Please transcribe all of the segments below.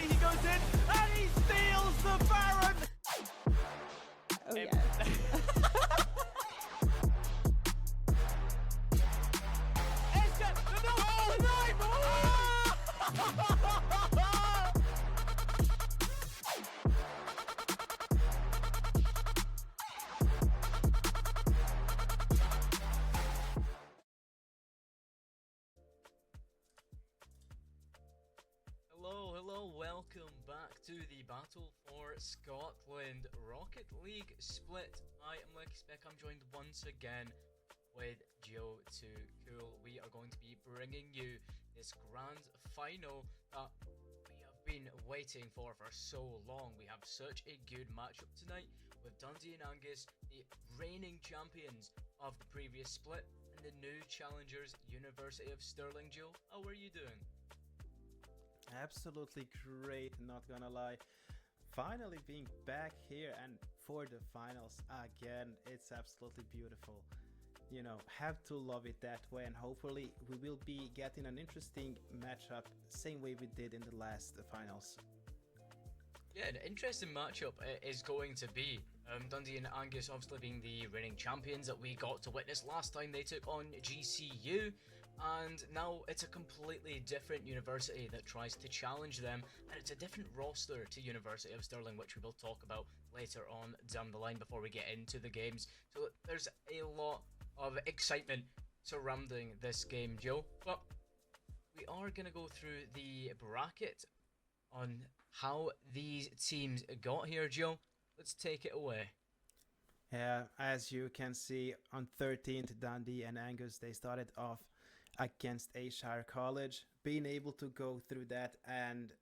He goes in and he steals the Baron! Oh, yeah. Hello, welcome back to the Battle for Scotland Rocket League split. I am Lucky Speck. I'm joined once again with Joe Too Cool. We are going to be bringing you this grand final that we have been waiting for so long. We have such a good matchup tonight with Dundee and Angus, the reigning champions of the previous split, and the new challengers, University of Stirling. Joe, how are you doing? Absolutely great, not gonna lie. Finally being back here and for the finals again, it's absolutely beautiful. You know, have to love it that way, and hopefully we will be getting an interesting matchup, same way we did in the last finals. Yeah, an interesting matchup is going to be Dundee and Angus obviously being the reigning champions that we got to witness last time they took on GCU, and now it's a completely different university that tries to challenge them, and it's a different roster to University of Stirling, which we will talk about later on down the line before we get into the games. So there's a lot of excitement surrounding this game, Joe, but we are going to go through the bracket on how these teams got here. Joe, let's take it away. Yeah, as you can see, on 13th, Dundee and Angus, they started off against Ayrshire College. Being able to go through that and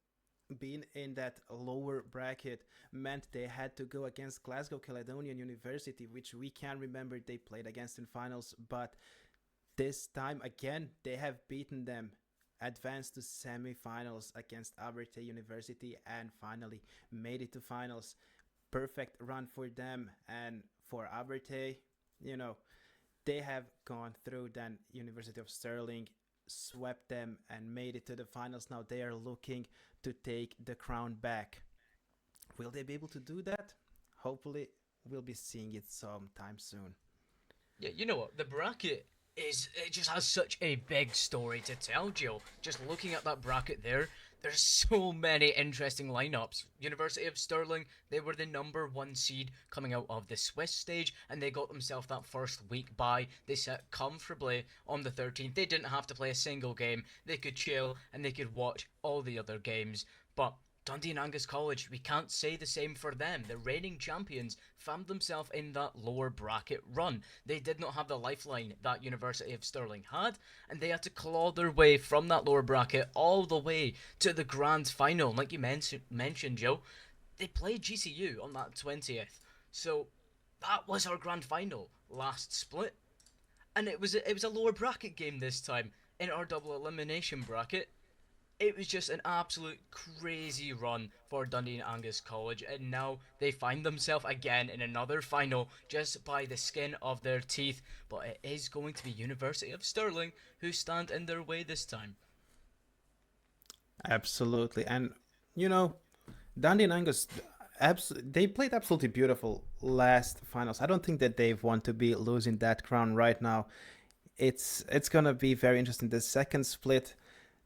being in that lower bracket meant they had to go against Glasgow Caledonian University, which we can remember they played against in finals, but this time again they have beaten them, advanced to semi-finals against Abertay University, and finally made it to finals. Perfect run for them, and for Abertay, you know, they have gone through. Then University of Stirling swept them and made it to the finals. Now they are looking to take the crown back. Will they be able to do that? Hopefully we'll be seeing it sometime soon. Yeah, you know what? The bracket it just has such a big story to tell, Joe. Just looking at that bracket there's so many interesting lineups. University of Stirling, they were the number one seed coming out of the Swiss stage, and they got themselves that first week bye. They sat comfortably on the 13th. They didn't have to play a single game. They could chill and they could watch all the other games. But Dundee and Angus College, we can't say the same for them. The reigning champions found themselves in that lower bracket run. They did not have the lifeline that University of Stirling had, and they had to claw their way from that lower bracket all the way to the grand final. Like you mentioned, Joe, they played GCU on that 20th. So that was our grand final last split. And it was a lower bracket game this time in our double elimination bracket. It was just an absolute crazy run for Dundee and Angus College, and now they find themselves again in another final just by the skin of their teeth. But it is going to be University of Stirling who stand in their way this time. Absolutely. And, you know, Dundee and Angus, they played absolutely beautiful last finals. I don't think that they've want to be losing that crown right now. It's going to be very interesting. The second split,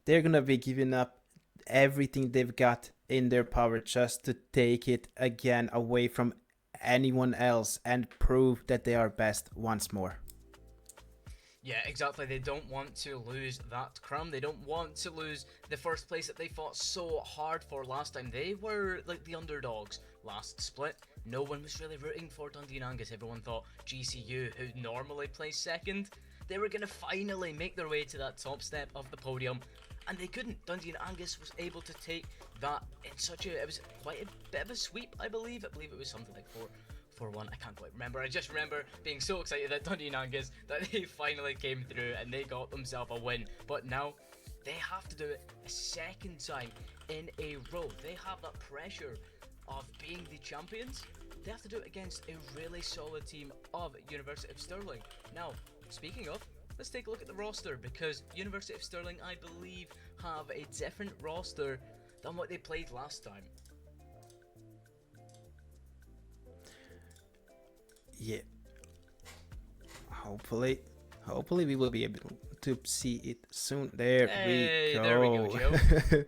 they're going to be giving up everything they've got in their power just to take it again away from anyone else and prove that they are best once more. Yeah, exactly. They don't want to lose that crown. They don't want to lose the first place that they fought so hard for last time. They were like the underdogs last split. No one was really rooting for Dundee and Angus. Everyone thought GCU, who normally plays second, they were going to finally make their way to that top step of the podium. And they couldn't. Dundee and Angus was able to take that in it was quite a bit of a sweep, I believe. I believe it was something like 4-1. I can't quite remember. I just remember being so excited that Dundee and Angus, that they finally came through and they got themselves a win. But now they have to do it a second time in a row. They have that pressure of being the champions. They have to do it against a really solid team of University of Stirling. Now, speaking of, let's take a look at the roster, because University of Stirling, I believe, have a different roster than what they played last time. Yeah. Hopefully we will be able to see it soon. There we go. There we go, Joe.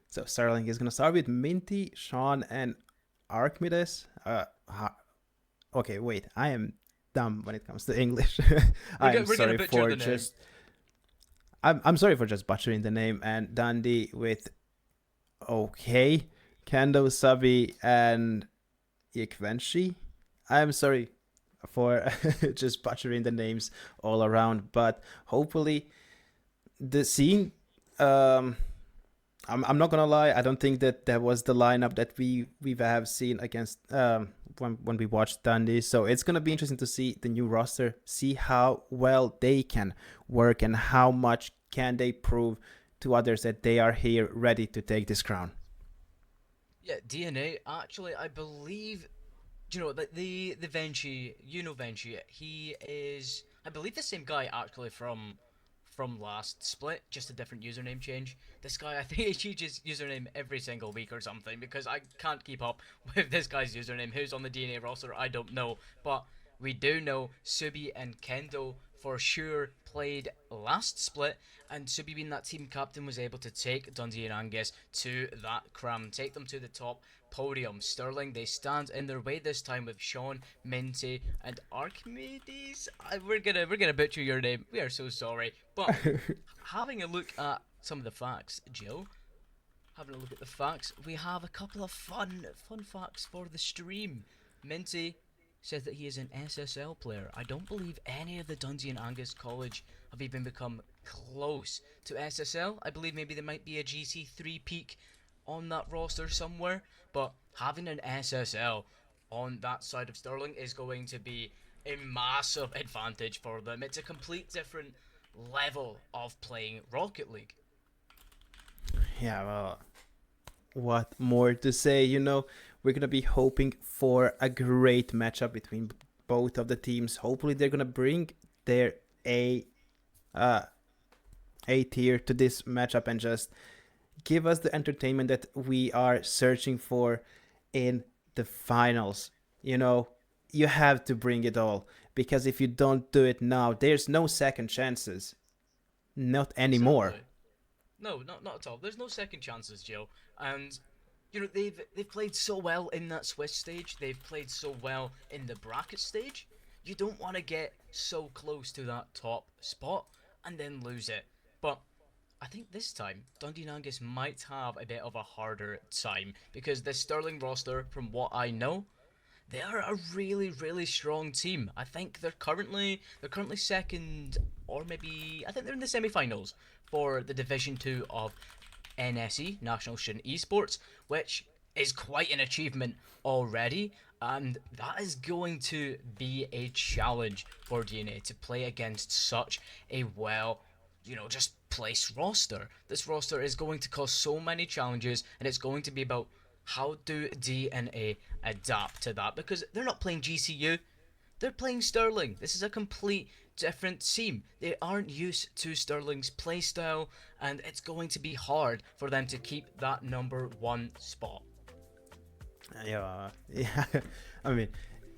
So Stirling is gonna start with Minty, Sean, and Archimedes. Okay, wait. I am dumb when it comes to English. I'm sorry for just. I'm sorry for just butchering the name. And Dundee with okay, Kendo, Sabi, and Ikvenshi. I'm sorry for just butchering the names all around, but hopefully the scene. I'm not gonna lie. I don't think that was the lineup that we have seen against when we watched Dundee. So it's gonna be interesting to see the new roster, see how well they can work, and how much can they prove to others that they are here ready to take this crown. Yeah, DNA. Actually, I believe. Do you know the Venchi? You know Venchi. He is, I believe, the same guy actually from last split, just a different username change. This guy, I think he changes username every single week or something, because I can't keep up with this guy's username. Who's on the DNA roster, I don't know. But we do know Subi and Kendo for sure played last split, and Subi, being that team captain, was able to take Dundee and Angus to that crown, take them to the top podium. Stirling, they stand in their way this time with Sean, Minty, and Archimedes. We're gonna butcher your name. We are so sorry. But having a look at some of the facts, Joe. Having a look at the facts, we have a couple of fun facts for the stream. Minty says that he is an SSL player. I don't believe any of the Dundee and Angus College have even become close to SSL. I believe maybe there might be a GC3 peak on that roster somewhere, but having an SSL on that side of Stirling is going to be a massive advantage for them. It's a complete different level of playing Rocket League. Yeah, well, what more to say? You know, we're going to be hoping for a great matchup between both of the teams. Hopefully they're going to bring their A tier to this matchup and just give us the entertainment that we are searching for in the finals. You know, you have to bring it all, because if you don't do it now, there's no second chances. Not anymore. Exactly. No, not at all. There's no second chances, Joe. And you know, they've played so well in that Swiss stage. They've played so well in the bracket stage. You don't want to get so close to that top spot and then lose it. But I think this time Dundee and Angus might have a bit of a harder time because the Sterling roster, from what I know, they are a really, really strong team. I think they're currently second, or maybe I think they're in the semi-finals for the Division 2 of NSE, National Student Esports, which is quite an achievement already, and that is going to be a challenge for DNA to play against such a just placed roster. This roster is going to cause so many challenges, and it's going to be about how do DNA adapt to that, because they're not playing GCU, they're playing Sterling. This is a complete different team. They aren't used to Sterling's playstyle, and it's going to be hard for them to keep that number 1 spot. Yeah. I mean,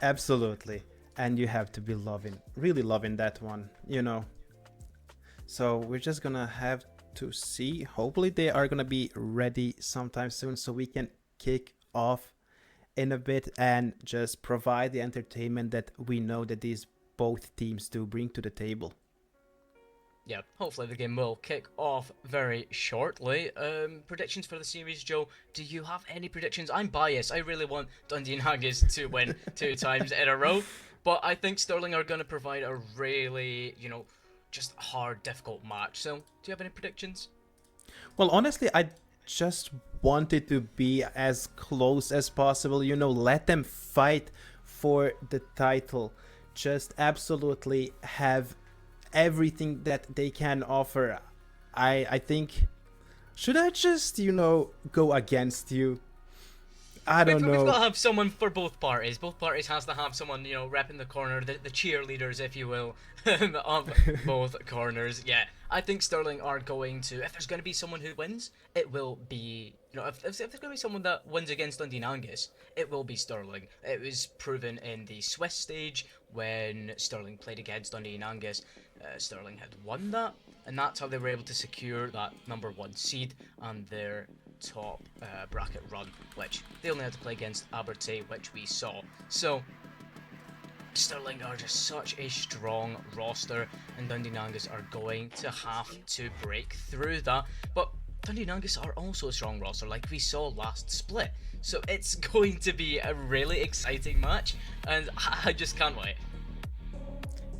absolutely. And you have to be really loving that one, So we're just gonna have to see. Hopefully they are gonna be ready sometime soon so we can kick off in a bit and just provide the entertainment that we know that these both teams do bring to the table. Yeah, hopefully the game will kick off very shortly. Predictions for the series, Joe. Do you have any predictions? I'm biased. I really want Dundee and Angus to win 2 times in a row. But I think Sterling are going to provide a really, just hard, difficult match. So, do you have any predictions? Well, honestly, I just want it to be as close as possible. Let them fight for the title. Just absolutely have everything that they can offer. I think, should I just, go against you? I don't know. We've got to have someone for both parties. Both parties has to have someone, repping the corner, the cheerleaders, if you will, of both corners. Yeah, I think Sterling are going to, if there's going to be someone who wins, it will be, if there's going to be someone that wins against Dundee and Angus, it will be Sterling. It was proven in the Swiss stage when Sterling played against Dundee and Angus. Sterling had won that, and that's how they were able to secure that number 1 seed and their top bracket run, which they only had to play against Abertay, which we saw. So Sterling are just such a strong roster, and Dundee and Angus are going to have to break through that. But Dundee and Angus are also a strong roster, like we saw last split. So it's going to be a really exciting match, and I just can't wait.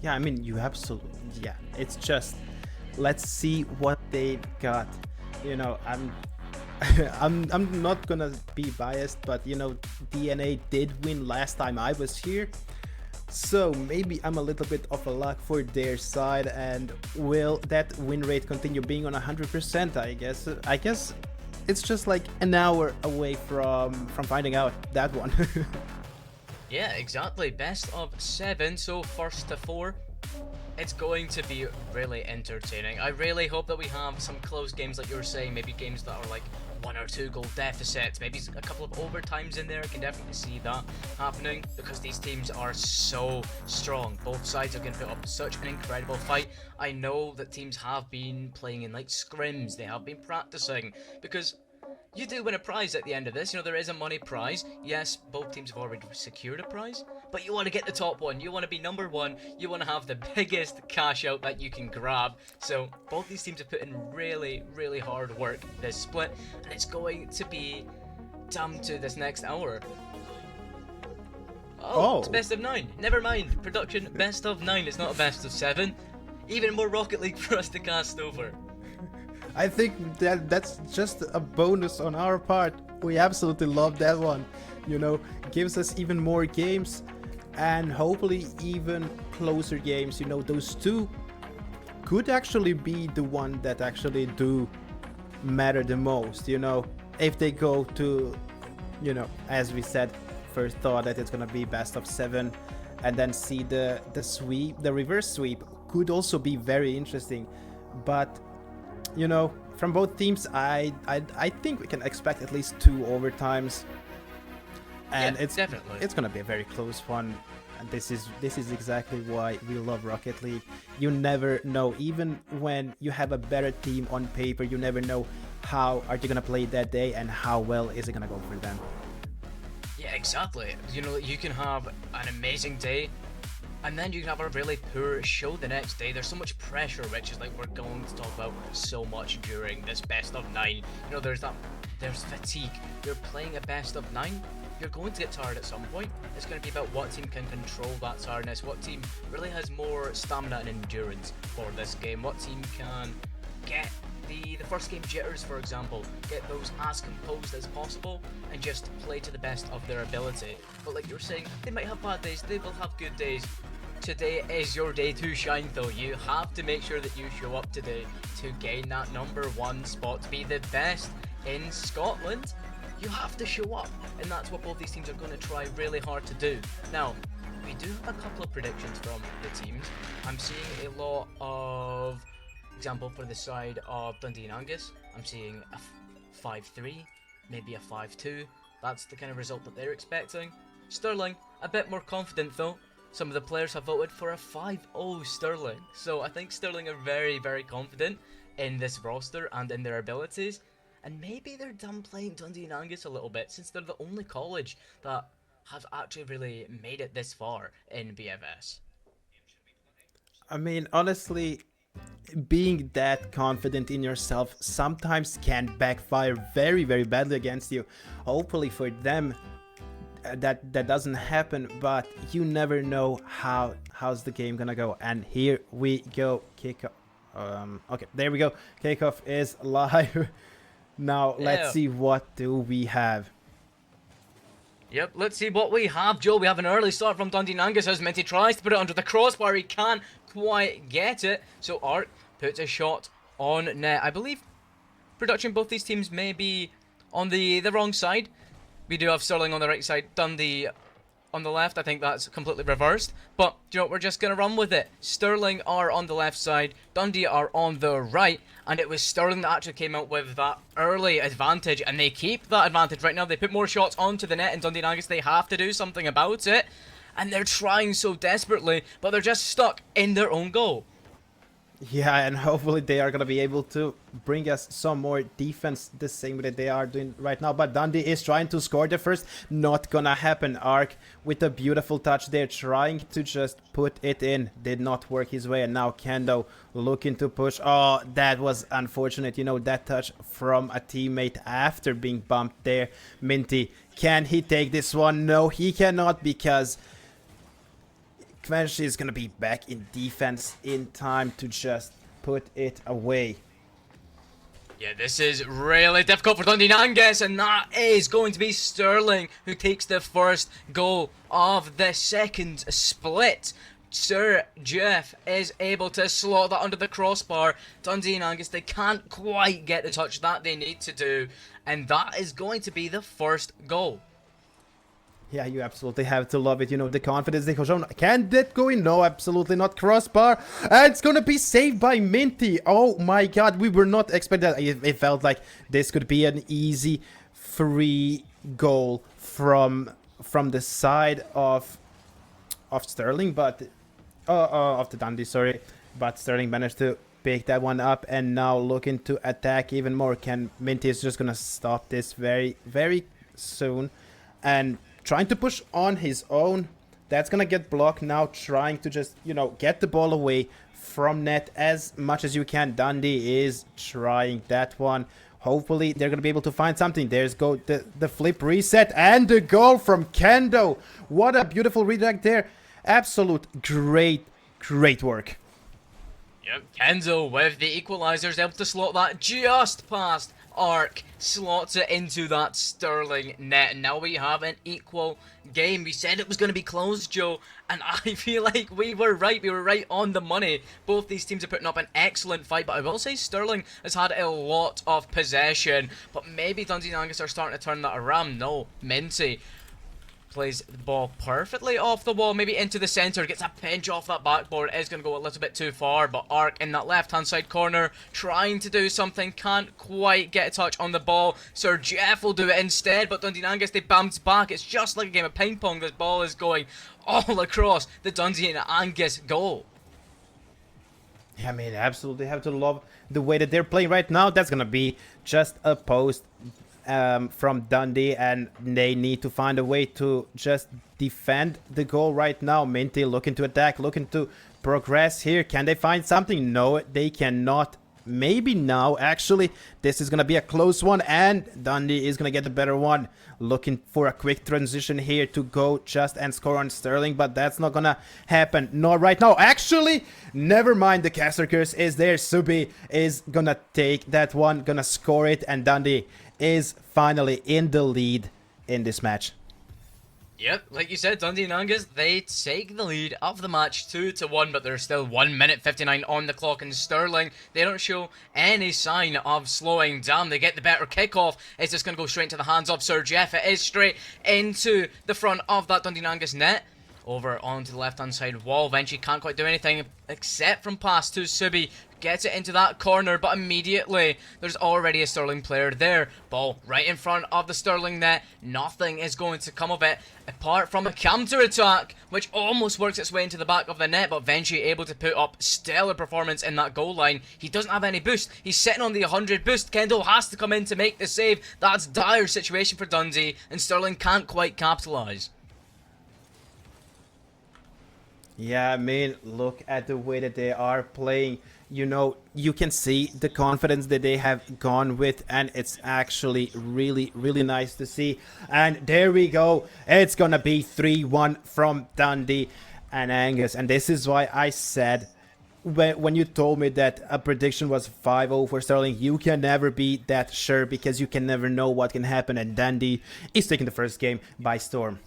Yeah, I mean, you absolutely, yeah. It's just, let's see what they've got. I'm not gonna be biased, but DNA did win last time I was here, so maybe I'm a little bit of a luck for their side. And will that win rate continue being on 100%? I guess it's just like an hour away from finding out that one. Yeah, exactly. Best of 7, so first to 4. It's going to be really entertaining. I really hope that we have some close games, like you were saying, maybe games that are like 1 or 2 goal deficits, maybe a couple of overtimes in there. I can definitely see that happening because these teams are so strong. Both sides are going to put up such an incredible fight. I know that teams have been playing in like scrims, they have been practicing, because you do win a prize at the end of this. There is a money prize. Yes, both teams have already secured a prize, but you want to get the top one. You want to be number 1. You want to have the biggest cash out that you can grab. So both these teams have put in really, really hard work this split, and it's going to be down to this next hour. Oh, it's best of 9. Never mind. Production, best of 9. It's not a best of 7. Even more Rocket League for us to cast over. I think that's just a bonus on our part. We absolutely love that one. Gives us even more games and hopefully even closer games. Those 2 could actually be the one that actually do matter the most. If they go to, as we said, first thought that it's gonna be best of 7, and then see the sweep, the reverse sweep could also be very interesting. But from both teams, I think we can expect at least 2 overtimes, and yeah, definitely. It's gonna be a very close one. And this is exactly why we love Rocket League. You never know, even when you have a better team on paper, you never know how are they gonna play that day and how well is it gonna go for them. Yeah, exactly. You can have an amazing day, and then you can have a really poor show the next day. There's so much pressure, which is like we're going to talk about so much during this best of 9. You know, there's fatigue. You're playing a best of 9. You're going to get tired at some point. It's going to be about what team can control that tiredness, what team really has more stamina and endurance for this game, what team can get the first game jitters, for example, get those as composed as possible and just play to the best of their ability. But like you're saying, they might have bad days, they will have good days. Today is your day to shine though. You have to make sure that you show up today to gain that #1 spot, to be the best in Scotland. You have to show up, and that's what both these teams are going to try really hard to do. Now, we do have a couple of predictions from the teams. I'm seeing a lot of, example, for the side of Dundee and Angus, I'm seeing a 5-3, maybe a 5-2. That's the kind of result that they're expecting. Stirling, a bit more confident though. Some of the players have voted for a 5-0 Stirling. So I think Stirling are very, very confident in this roster and in their abilities. And maybe they're done playing Dundee and Angus a little bit, since they're the only college that has actually really made it this far in BFS. I mean, honestly, being that confident in yourself sometimes can backfire very, very badly against you. Hopefully for them, that doesn't happen, but you never know how's the game gonna go. And here we go, kickoff. Okay, there we go. Kickoff is live. Now let's see, what do we have? Yep, let's see what we have, Joe. We have an early start from Dundee and Angus as Minty tries to put it under the crossbar. He can't quite get it, so Ark puts a shot on net. I believe production, both these teams may be on the wrong side. We do have Stirling on the right side, Dundee on the left. I think that's completely reversed, but you know, we're just gonna run with it. Stirling are on the left side, Dundee are on the right, and it was Stirling that actually came out with that early advantage, and they keep that advantage right now. They put more shots onto the net, and Dundee and Angus, they have to do something about it, and they're trying so desperately, but they're just stuck in their own goal. Yeah, and hopefully they are going to be able to bring us some more defense the same way that they are doing right now. But Dundee is trying to score the first. Not gonna happen. Ark with a beautiful touch there, trying to just put it in. Did not work his way. And now Kendo looking to push. Oh, that was unfortunate. You know, that touch from a teammate after being bumped there. Minty, can he take this one? No, he cannot, because Quench is going to be back in defense in time to just put it away. Yeah, this is really difficult for Dundee and Angus, and that is going to be Stirling who takes the first goal of the second split. Sir Jeff is able to slot that under the crossbar. Dundee and Angus, they can't quite get the touch that they need to do, and that is going to be the first goal. Yeah, you absolutely have to love it. You know, the confidence they have shown. Can that go in? No, absolutely not. Crossbar. And it's going to be saved by Minty. Oh my god, we were not expecting that. It felt like this could be an easy free goal from the side of Stirling, but of the Dundee, sorry. But Stirling managed to pick that one up, and now looking to attack even more. Minty is just going to stop this very, very soon. And trying to push on his own. That's going to get blocked now. Trying to just, you know, get the ball away from net as much as you can. Dundee is trying that one. Hopefully, they're going to be able to find something. There's the flip reset and the goal from Kendo. What a beautiful redirect there. Absolute great work. Yep, Kendo with the equalizers, able to slot that just past Ark, slots it into that Stirling net, and now we have an equal game. We said it was going to be close, Joe, and I feel like we were right. We were right on the money. Both these teams are putting up an excellent fight, but I will say Stirling has had a lot of possession, but maybe Dundee and Angus are starting to turn that around. No, Minty plays the ball perfectly off the wall, maybe into the centre, gets a pinch off that backboard. It is going to go a little bit too far, but Ark in that left-hand side corner, trying to do something, can't quite get a touch on the ball. Sir Jeff will do it instead, but Dundee and Angus, they bounce back. It's just like a game of ping pong. This ball is going all across the Dundee and Angus goal. Yeah, I mean, absolutely have to love the way that they're playing right now. That's going to be just a post. from Dundee, and they need to find a way to just defend the goal right now. Minty looking to attack, looking to progress here. Can they find something? No, they cannot. Maybe now, actually. This is going to be a close one, and Dundee is going to get the better one. Looking for a quick transition here to go just and score on Sterling, but that's not going to happen. Not right now. Actually, never mind. The caster curse is there. Subi is going to take that one, going to score it, and Dundee is finally in the lead in this match. Yep, like you said, Dundee and Angus, they take the lead of the match 2-1, but there's still 1 minute 59 on the clock, and Sterling, they don't show any sign of slowing down. They get the better kickoff. It's just going to go straight into the hands of Sir Jeff. It is straight into the front of that Dundee and Angus net. Over onto the left-hand side wall. Venture can't quite do anything except from pass to Subi. Gets it into that corner, but immediately there's already a Sterling player there. Ball right in front of the Sterling net. Nothing is going to come of it apart from a counter-attack, which almost works its way into the back of the net, but Venture able to put up stellar performance in that goal line. He doesn't have any boost. He's sitting on the 100 boost. Kendall has to come in to make the save. That's dire situation for Dundee, and Sterling can't quite capitalise. Yeah, I mean, look at the way that they are playing. You know, you can see the confidence that they have gone with, and it's actually really, really nice to see. And there we go. It's gonna be 3-1 from Dundee and Angus. And this is why I said, when you told me that a prediction was 5-0 for Sterling, you can never be that sure, because you can never know what can happen. And Dundee is taking the first game by storm.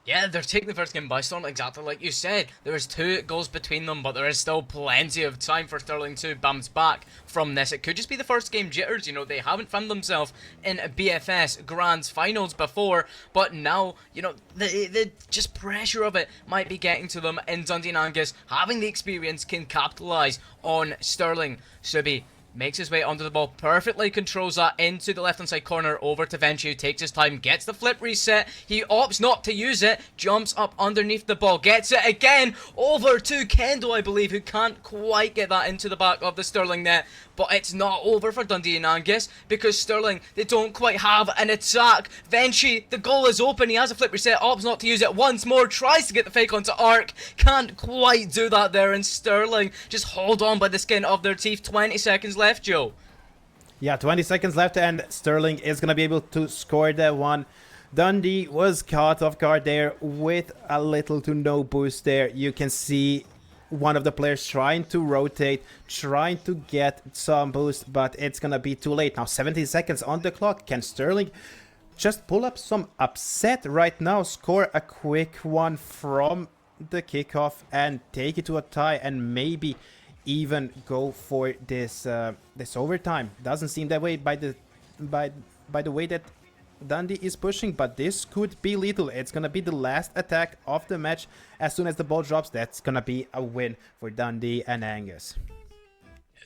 Yeah, they're taking the first game by storm, exactly like you said. There is 2 goals between them, but there is still plenty of time for Sterling to bounce back from this. It could just be the first game jitters, you know, they haven't found themselves in a BFS Grand Finals before, but now, you know, the just pressure of it might be getting to them, and Dundee and Angus, having the experience, can capitalise on Sterling. Subi makes his way onto the ball, perfectly controls that into the left-hand side corner, over to Venture, takes his time, gets the flip reset, he opts not to use it, jumps up underneath the ball, gets it again, over to Kendall, I believe, who can't quite get that into the back of the Sterling net. But it's not over for Dundee and Angus, because Sterling, they don't quite have an attack. Venture, the goal is open, he has a flip reset, opts not to use it once more, tries to get the fake onto Arc, can't quite do that there, and Sterling just hold on by the skin of their teeth. 20 seconds left, Joe. Yeah, 20 seconds left, and Sterling is going to be able to score that one. Dundee was caught off guard there with a little to no boost there. You can see one of the players trying to rotate, trying to get some boost, but it's going to be too late. Now 17 seconds on the clock. Can Sterling just pull up some upset right now, score a quick one from the kickoff and take it to a tie, and maybe even go for this this overtime? Doesn't seem that way by the way that Dundee is pushing, but this could be lethal. It's gonna be the last attack of the match. As soon as the ball drops, that's gonna be a win for Dundee and Angus.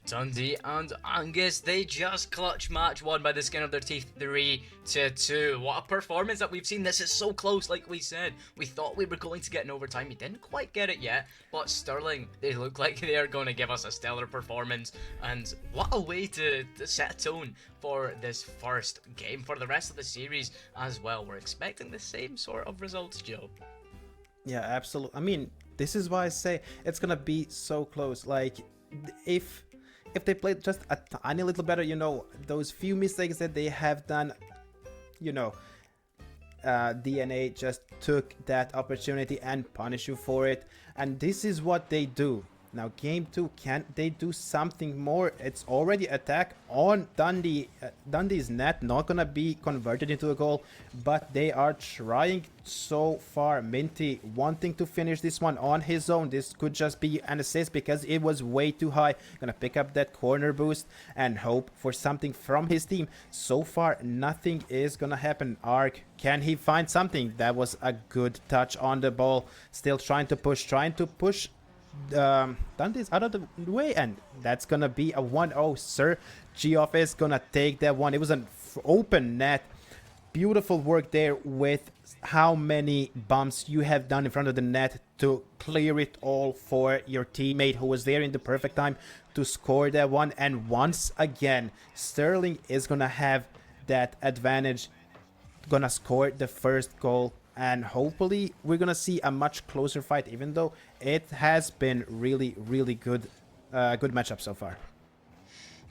Dundee and Angus, they just clutch match one by the skin of their teeth, 3-2. What a performance that we've seen. This is so close, like we said. We thought we were going to get an overtime. We didn't quite get it yet, but Sterling, they look like they are going to give us a stellar performance. And what a way to set a tone for this first game, for the rest of the series as well. We're expecting the same sort of results, Joe. Yeah, absolutely. I mean, this is why I say it's gonna be so close. Like, if they played just a tiny little better, you know, those few mistakes that they have done, you know, DNA just took that opportunity and punish you for it. And this is what they do. Now, game 2, can they do something more? It's already attack on Dundee. Dundee's net, not gonna be converted into a goal, but they are trying so far. Minty wanting to finish this one on his own. This could just be an assist because it was way too high. Gonna pick up that corner boost and hope for something from his team. So far, nothing is gonna happen. Arc, can he find something? That was a good touch on the ball. Still trying to push. Dante's out of the way, and that's gonna be a 1-0. Sir Geoff is gonna take that one. It was an open net. Beautiful work there with how many bumps you have done in front of the net to clear it all for your teammate who was there in the perfect time to score that one. And once again, Sterling is gonna have that advantage, gonna score the first goal, and hopefully we're gonna see a much closer fight, even though it has been really, really good matchup so far.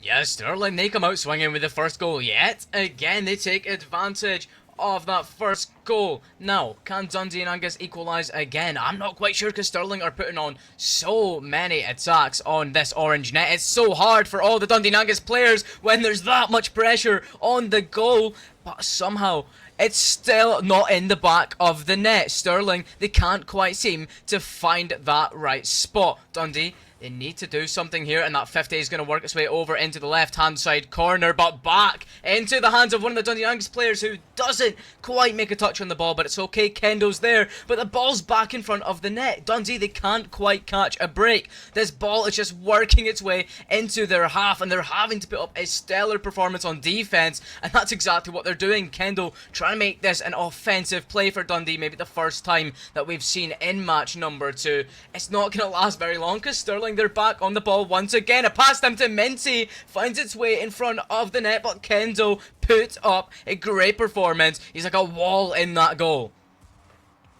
Yeah, Sterling, they come out swinging with the first goal yet again. They take advantage of that first goal. Now, can Dundee and Angus equalise again? I'm not quite sure, because Sterling are putting on so many attacks on this orange net. It's so hard for all the Dundee and Angus players when there's that much pressure on the goal, but somehow it's still not in the back of the net. Sterling, they can't quite seem to find that right spot. Dundee, they need to do something here, and that 50 is going to work its way over into the left-hand side corner, but back into the hands of one of the Dundee Angus players who doesn't quite make a touch on the ball, but it's okay. Kendo's there, but the ball's back in front of the net. Dundee, they can't quite catch a break. This ball is just working its way into their half, and they're having to put up a stellar performance on defense, and that's exactly what they're doing. Kendo trying to make this an offensive play for Dundee, maybe the first time that we've seen in match number 2. It's not going to last very long, because Sterling, they're back on the ball once again. A pass them to Minty, finds its way in front of the net, but Kendo put up a great performance. He's like a wall in that goal.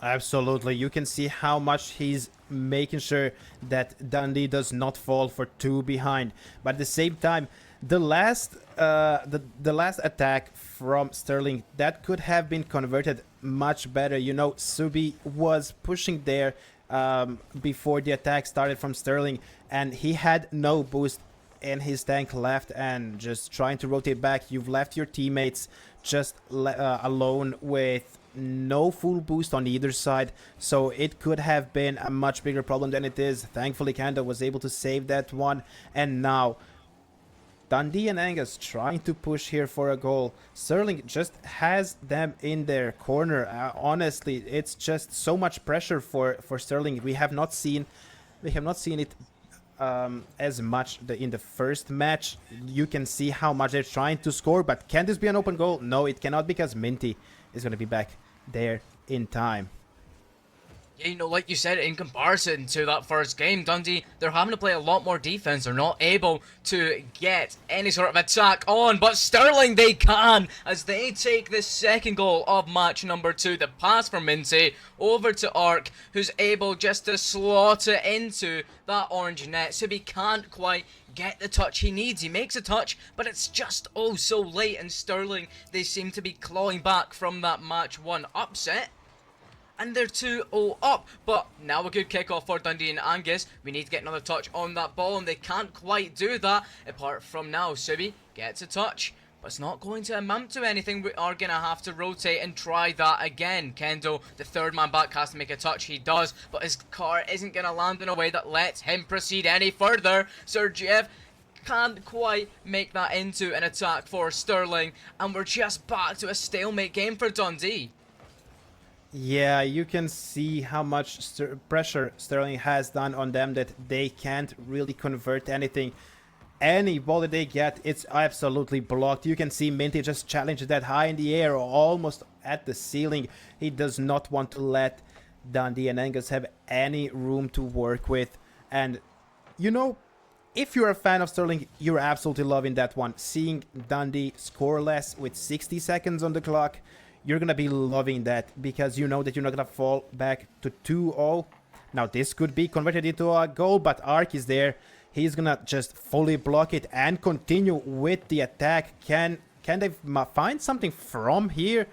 Absolutely, you can see how much he's making sure that Dundee does not fall for 2 behind. But at the same time, the last attack from Sterling, that could have been converted much better. You know, Subi was pushing there before the attack started from Sterling, and he had no boost in his tank left, and just trying to rotate back, you've left your teammates just alone with no full boost on either side, so it could have been a much bigger problem than it is. Thankfully, Kanda was able to save that one, and now Dundee and Angus trying to push here for a goal. Sterling just has them in their corner. Honestly, it's just so much pressure for Sterling. We have not seen it as much in the first match. You can see how much they're trying to score, but can this be an open goal? No, it cannot, because Minty is going to be back there in time. Yeah, you know, like you said, in comparison to that first game, Dundee, they're having to play a lot more defense. They're not able to get any sort of attack on, but Sterling, they can, as they take the second goal of match number 2. The pass from Minty over to Ark, who's able just to slot it into that orange net, so he can't quite get the touch he needs. He makes a touch, but it's just oh so late, and Sterling, they seem to be clawing back from that match 1 upset. And they're 2-0 up, but now a good kickoff for Dundee and Angus. We need to get another touch on that ball, and they can't quite do that, apart from now. Subi gets a touch, but it's not going to amount to anything. We are going to have to rotate and try that again. Kendo, the third man back, has to make a touch. He does, but his car isn't going to land in a way that lets him proceed any further. Sergeyev can't quite make that into an attack for Sterling, and we're just back to a stalemate game for Dundee. Yeah, you can see how much pressure Sterling has done on them, that they can't really convert anything. Any ball that they get, it's absolutely blocked. You can see Minty just challenge that high in the air, almost at the ceiling. He does not want to let Dundee and Angus have any room to work with. And, you know, if you're a fan of Sterling, you're absolutely loving that one. Seeing Dundee scoreless with 60 seconds on the clock, you're going to be loving that, because you know that you're not going to fall back to 2-0. Now, this could be converted into a goal, but Ark is there. He's going to just fully block it and continue with the attack. Can they find something from here?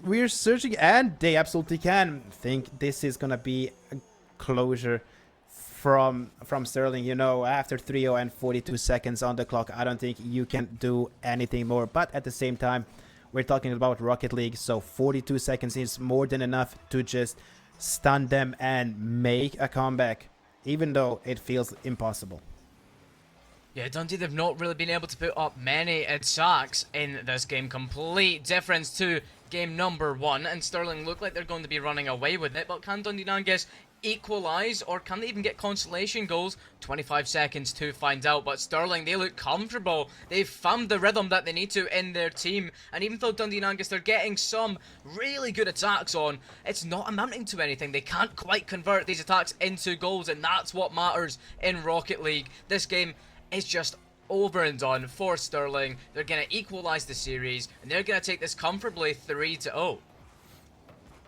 We're searching, and they absolutely can. I think this is going to be a closure from Sterling. You know, after 3-0 and 42 seconds on the clock, I don't think you can do anything more. But at the same time, we're talking about Rocket League, so 42 seconds is more than enough to just stun them and make a comeback, even though it feels impossible. Yeah, Dundee, they've not really been able to put up many attacks in this game. Complete difference to game number 1, and Sterling look like they're going to be running away with it, but can Dundee and Angus equalise, or can they even get consolation goals? 25 seconds to find out, but Sterling, they look comfortable. They've found the rhythm that they need to in their team, and even though Dundee and Angus, they're getting some really good attacks on, it's not amounting to anything. They can't quite convert these attacks into goals, and that's what matters in Rocket League. This game is just over and done for Sterling. They're going to equalize the series, and they're going to take this comfortably 3-0.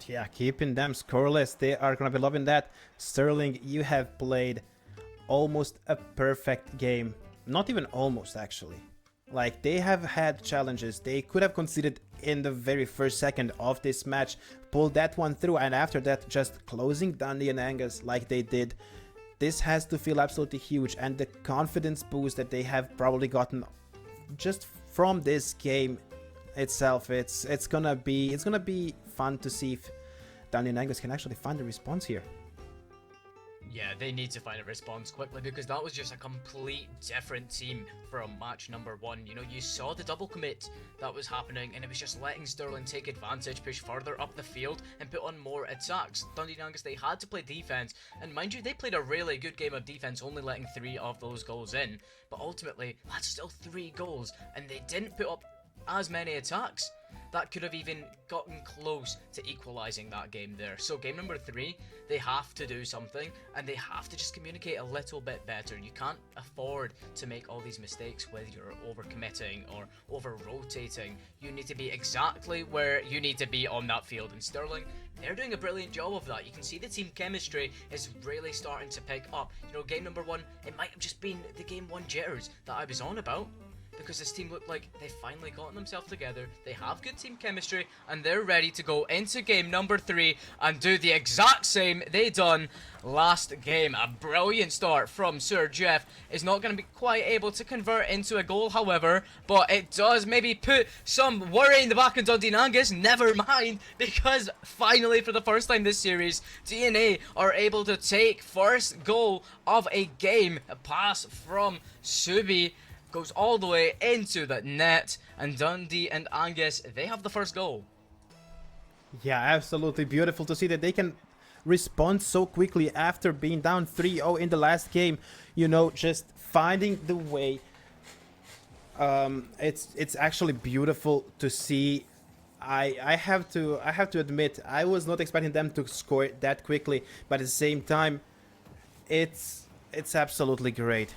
Yeah, keeping them scoreless. They are going to be loving that. Sterling, you have played almost a perfect game. Not even almost, actually. Like, they have had challenges. They could have conceded in the very first second of this match, pulled that one through, and after that, just closing Dundee and Angus like they did. This has to feel absolutely huge, and the confidence boost that they have probably gotten just from this game itself, it's gonna be fun to see if Dundee and Angus can actually find a response here. Yeah, they need to find a response quickly, because that was just a complete different team from match number 1. You know, you saw the double commit that was happening, and it was just letting Sterling take advantage, push further up the field, and put on more attacks. Dundee and Angus, they had to play defense, and mind you, they played a really good game of defense, only letting 3 of those goals in. But ultimately, that's still 3 goals, and they didn't put up as many attacks. That could have even gotten close to equalizing that game there. So game number 3, they have to do something, and they have to just communicate a little bit better. You can't afford to make all these mistakes whether you're overcommitting or over-rotating. You need to be exactly where you need to be on that field. And Sterling, they're doing a brilliant job of that. You can see the team chemistry is really starting to pick up. You know, game number 1, it might have just been the game 1 jitters that I was on about, because this team looked like they finally gotten themselves together. They have good team chemistry, and they're ready to go into game number 3 and do the exact same they done last game. A brilliant start from Sir Jeff. Is not going to be quite able to convert into a goal, however, but it does maybe put some worry in the back of Dundee and Angus. Never mind, because finally, for the first time this series, DNA are able to take first goal of a game. A pass from Subi goes all the way into the net, and Dundee and Angus, they have the first goal. Yeah, absolutely beautiful to see that they can respond so quickly after being down 3-0 in the last game. You know, just finding the way. It's actually beautiful to see. I have to admit, I was not expecting them to score that quickly, but at the same time, it's absolutely great.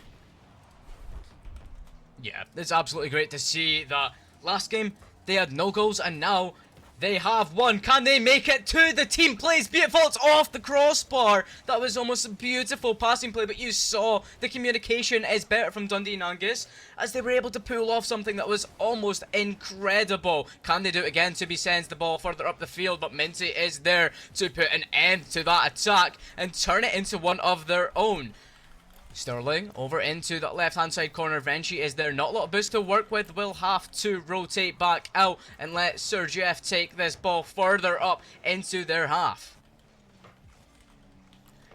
Yeah, it's absolutely great to see that last game they had no goals, and now they have one. Can they make it to the team plays? Beautiful, it's off the crossbar. That was almost a beautiful passing play, but you saw the communication is better from Dundee and Angus, as they were able to pull off something that was almost incredible. Can they do it again? Tubi sends the ball further up the field, but Minty is there to put an end to that attack and turn it into one of their own. Sterling over into that left-hand side corner. Venchi is there. Not a lot of boost to work with. Will have to rotate back out and let Sir Jeff take this ball further up into their half.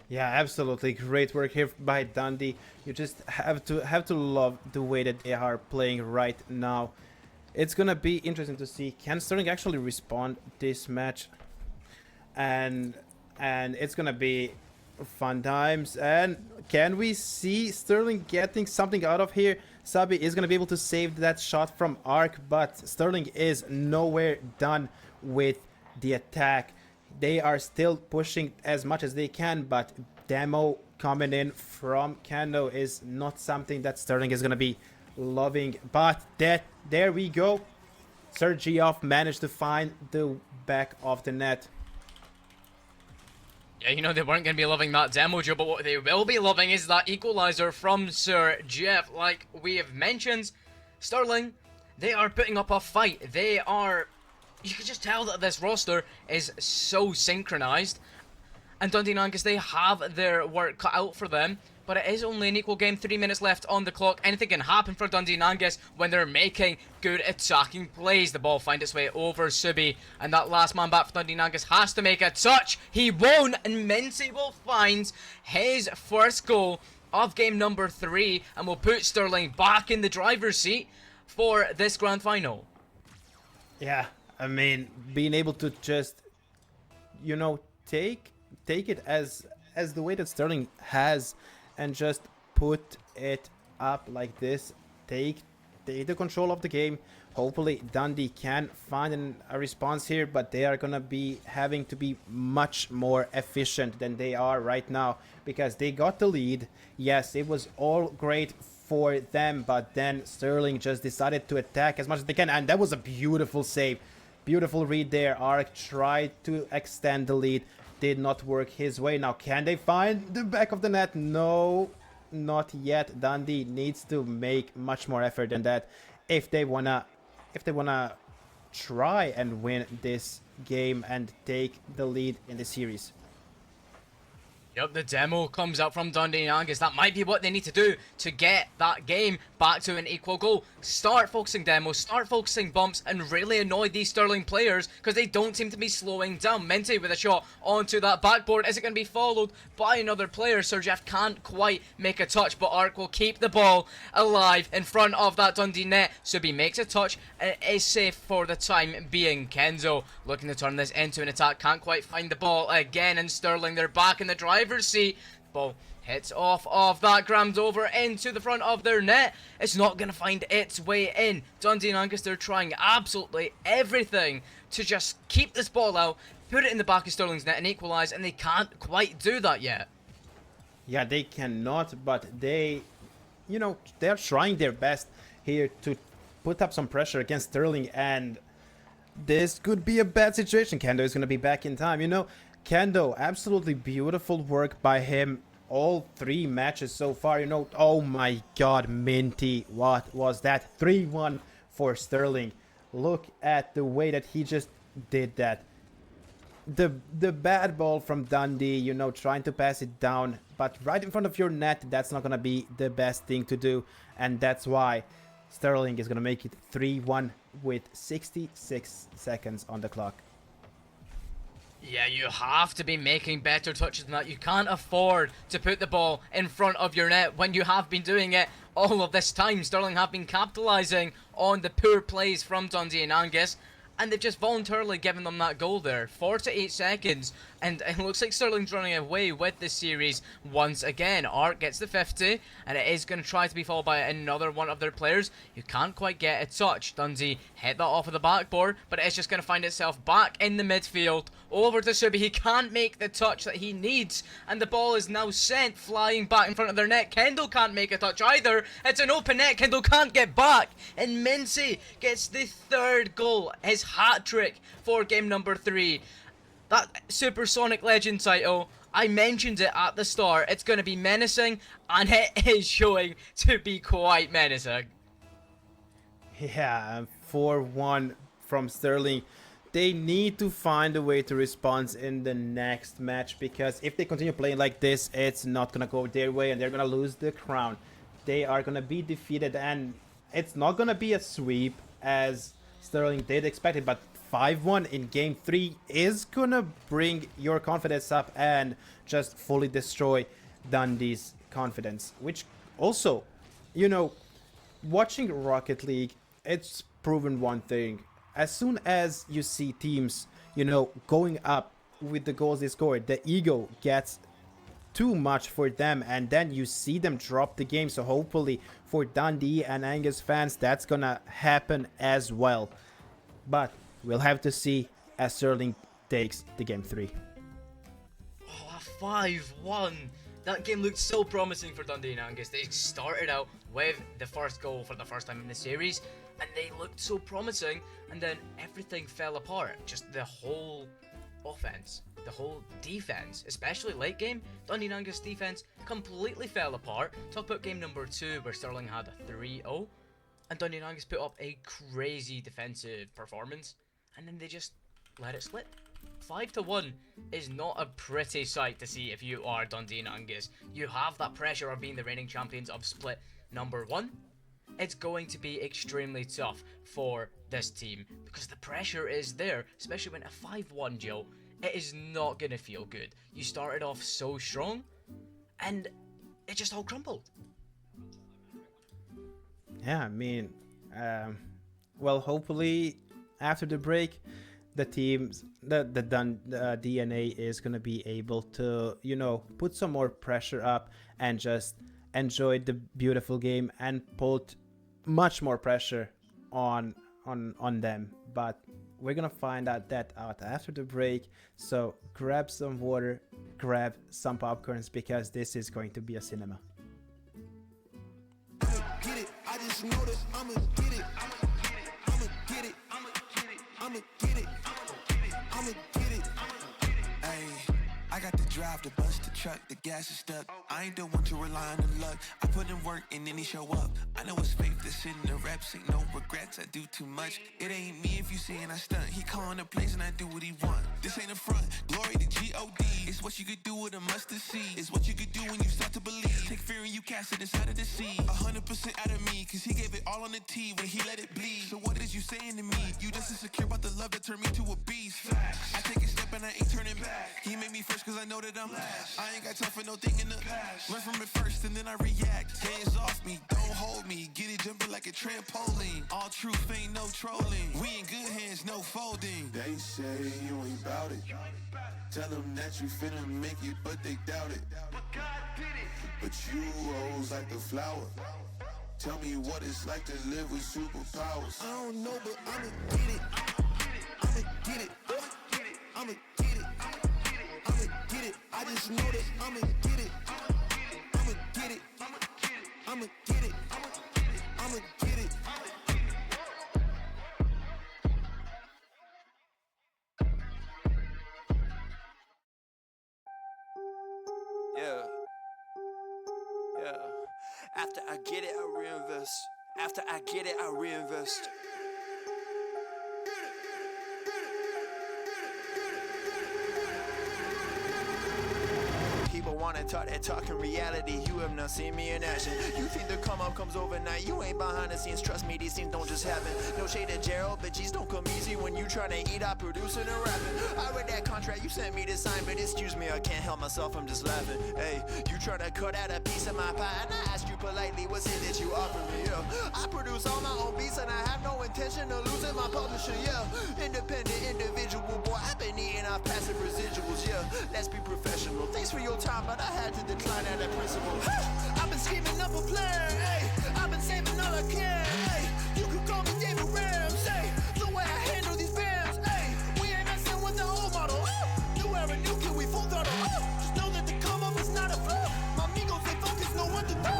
Yeah, absolutely great work here by Dundee. You just have to love the way that they are playing right now. It's gonna be interesting to see, can Sterling actually respond this match, and it's gonna be fun times. And can we see Sterling getting something out of here? Sabi is going to be able to save that shot from Arc, but Sterling is nowhere done with the attack. They are still pushing as much as they can, but demo coming in from Kando is not something that Sterling is going to be loving. But there we go. Sir Geoff managed to find the back of the net. Yeah, you know, they weren't going to be loving that demo, Joe, but what they will be loving is that equalizer from Sir Jeff. Like we have mentioned, Sterling, they are putting up a fight. They are... You can just tell that this roster is so synchronized. And Dundee and Angus, they have their work cut out for them. But it is only an equal game, 3 minutes left on the clock. Anything can happen for Dundee and Angus when they're making good attacking plays. The ball finds its way over Subi, and that last man back for Dundee and Angus has to make a touch. He won't, and Mincy will find his first goal of game number 3, and will put Sterling back in the driver's seat for this grand final. Yeah, I mean, being able to just, you know, take it as the way that Sterling has, and just put it up like this. Take the control of the game. Hopefully Dundee can find a response here, but they are gonna be having to be much more efficient than they are right now, because they got the lead. Yes, it was all great for them, but then Sterling just decided to attack as much as they can, and that was a beautiful save. Beautiful read there. Arc tried to extend the lead, did not work his way. Now, can they find the back of the net? No, not yet. Dundee needs to make much more effort than that if they wanna try and win this game and take the lead in the series. Yep, the demo comes out from Dundee and Angus. That might be what they need to do to get that game back to an equal goal. Start focusing demos, start focusing bumps, and really annoy these Sterling players because they don't seem to be slowing down. Mente with a shot onto that backboard. Is it going to be followed by another player? Sergev can't quite make a touch, but Arc will keep the ball alive in front of that Dundee net. Subi makes a touch and it is safe for the time being. Kenzo looking to turn this into an attack. Can't quite find the ball again, and Sterling, they're back in the driver's seat. Ball hits off of that, Grams over into the front of their net. It's not going to find its way in. Dundee and Angus, they're trying absolutely everything to just keep this ball out, put it in the back of Sterling's net and equalise, and they can't quite do that yet. Yeah, they cannot, but they're trying their best here to put up some pressure against Sterling, and this could be a bad situation. Kendo is going to be back in time. Kendo, absolutely beautiful work by him all 3 matches so far. Oh my god, Minty, what was that? 3-1 for Sterling. Look at the way that he just did that. The bad ball from Dundee, trying to pass it down, but right in front of your net, that's not going to be the best thing to do, and that's why Sterling is going to make it 3-1 with 66 seconds on the clock. Yeah, you have to be making better touches than that. You can't afford to put the ball in front of your net when you have been doing it all of this time. Sterling have been capitalising on the poor plays from Dundee and Angus, and they've just voluntarily given them that goal there. 48 seconds, and it looks like Sterling's running away with this series once again. Art gets the 50, and it is going to try to be followed by another one of their players. You can't quite get a touch. Dundee hit that off of the backboard, but it's just going to find itself back in the midfield. Over to Subi. He can't make the touch that he needs, and the ball is now sent flying back in front of their net. Kendall can't make a touch either. It's an open net. Kendall can't get back, and Mincy gets the 3rd goal, his hat-trick for game number 3. That Supersonic Legend title, I mentioned it at the start. It's going to be menacing, and it is showing to be quite menacing. Yeah, 4-1 from Sterling. They need to find a way to respond in the next match, because if they continue playing like this, it's not going to go their way and they're going to lose the crown. They are going to be defeated, and it's not going to be a sweep as Sterling did expect it, but 5-1 in game 3 is going to bring your confidence up and just fully destroy Dundee's confidence, which also, watching Rocket League, it's proven one thing. As soon as you see teams, going up with the goals they scored, the ego gets too much for them, and then you see them drop the game. So hopefully for Dundee and Angus fans, that's gonna happen as well. But we'll have to see as Sterling takes the game 3. Oh, a 5-1. That game looked so promising for Dundee and Angus. They started out with the first goal for the first time in the series, and they looked so promising, and then everything fell apart. Just the whole offense, the whole defense, especially late game, Dundee and Angus defense completely fell apart. Talk about game number 2 where Sterling had a 3-0, and Dundee and Angus put up a crazy defensive performance, and then they just let it slip. 5-1 is not a pretty sight to see if you are Dundee and Angus. You have that pressure of being the reigning champions of split number 1. It's going to be extremely tough for this team because the pressure is there, especially when a 5-1, Joe. It is not going to feel good. You started off so strong, and it just all crumbled. Yeah, I mean, well, hopefully after the break, the teams, the DNA is going to be able to, put some more pressure up and just enjoy the beautiful game and put much more pressure on them. But we're going to find out after the break. So grab some water, grab some popcorns, because this is going to be a cinema. it. I just know that I'ma get it. I'ma get it. I'ma get it. I'ma get it. I'ma get it. Ayy. I got the drive to bust the truck, the gas is stuck. I ain't the one to rely on the luck. I put in work and then he show up. I know it's fake, this shit in the reps. Ain't no regrets, I do too much. It ain't me if you saying I stunt. He calling the place and I do what he want. This ain't a front, glory to G-O-D. It's what you could do with a mustard seed. It's what you could do when you start to believe. Take fear and you cast it inside of the sea. 100% out of me, cause he gave it all on the T when he let it bleed. So what is you saying to me? You just insecure about the love that turned me to a beast. I take a step and I ain't turning back. He made me first cause I know that I'm last. I ain't got time for no thing in the past. Learn from it first and then I react. Hands off me, don't hold me. Get it jumping like a trampoline. All truth ain't no trolling. We in good hands, no folding. They say you ain't bout it. Tell them that you finna make it, but they doubt it. But God did it. But you rose like the flower. Tell me what it's like to live with superpowers. I don't know, but I'ma get it. I'ma get it. I'ma get it. I'ma get it. I just know that I'ma get it. I'ma get it. I'ma get it. I'ma get it. Yeah. Yeah. After I get it, I reinvest. After I get it, I reinvest. People wanna talk that talk in reality. You have not seen me in action. You think the come up comes overnight. You ain't behind the scenes. Trust me, these things don't just happen. No shade to Gerald, but G's don't come easy when you tryna eat out producing and rapping. I read that contract you sent me to sign, but excuse me, I can't help myself, I'm just laughing. Hey, you tryna cut out a piece of my pie, and I asked you politely, what's it that you offer me? Yeah, I produce all my own beats, and I have no intention of losing my publisher. Yeah, independent individual, boy, I've been eating off passive residuals. Yeah, let's be professional. Thanks for your time, but I had to decline at that principle. I've been scheming up a plan, hey. I've been saving all I can, hey. You could call me David Ramsey. The way I handle these bands, hey. We ain't messing with the old model. New era, new kid, we full throttle. Just know that the come up is not a flaw. My amigos, they focus, know what to do.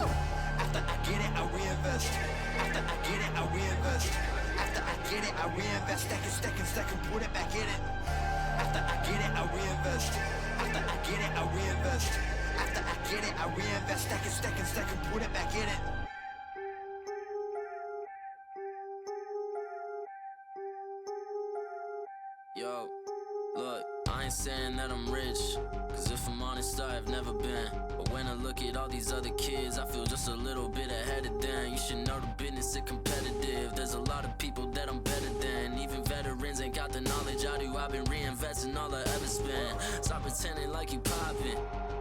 After I get it, I reinvest. After I get it, I reinvest. After I get it, I reinvest. Stack and put it back in it. After I get it, I reinvest. After I get it, I reinvest. After I get it, I reinvest. Stack and put it back in it. Yo, look, I ain't saying that I'm rich, cause if I'm honest, I've never been. But when I look at all these other kids, I feel just a little bit ahead of them. You should know the business is competitive. There's a lot of people that I'm better than. Even veterans ain't got the knowledge I do. I've been reinvesting all I ever spent. Stop pretending like you poppin'.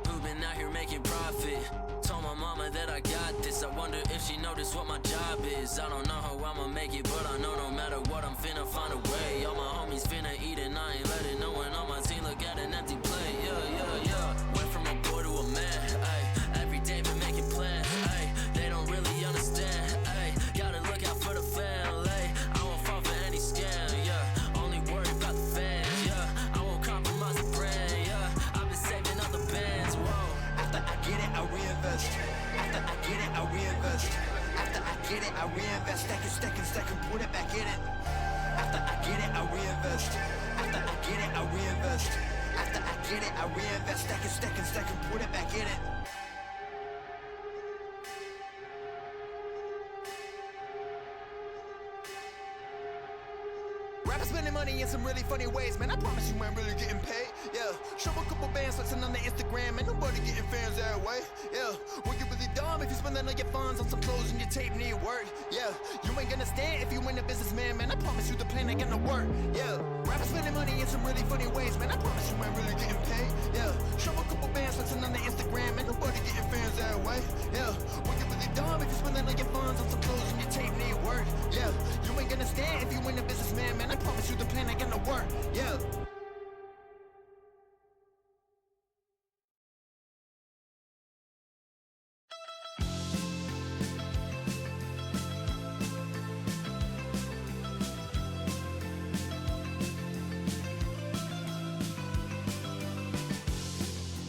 Who been out here making profit? Told my mama that I got this. I wonder if she noticed what my job is. I don't know how I'ma make it, but I know no matter what, I'm finna find a way. All my homies finna eat and I ain't letting no one on my team look at an empty plate. Yeah. Went from a boy to a man, ayy. Every day been making plans, ayy. They don't really understand, ayy. Gotta look out for the family. I won't fall for any scam, yeah. Only worry about the fans, yeah. I won't compromise the brand, yeah. I've been saving up the bands, whoa. After I get it, I reinvest. After I get it, I reinvest. After I get it, I reinvest. Stack and put it back in it. After I get it, I reinvest. After I get it, I reinvest. After I get it, I reinvest. Stack and put it back in it. Rappers spending money in some really funny ways, man. I promise you ain't really getting paid. Yeah, show a couple bands flexing on the Instagram, and nobody getting fans that way. Yeah, well, you really dumb if you spending all your funds on some clothes and your tape need work. Yeah, you ain't gonna stand if you ain't a businessman, man. I promise you the plan ain't gonna work. Yeah, rappers spending money in some really funny ways, man. I promise you ain't really getting paid. Yeah, show a couple bands flexing on the Instagram, and nobody getting fans that way. Yeah, well, you really dumb if you spending all your funds on some clothes and your tape need work. Yeah, you ain't gonna stand if you ain't a businessman, man. I promise you the plan ain't gonna work. Yeah.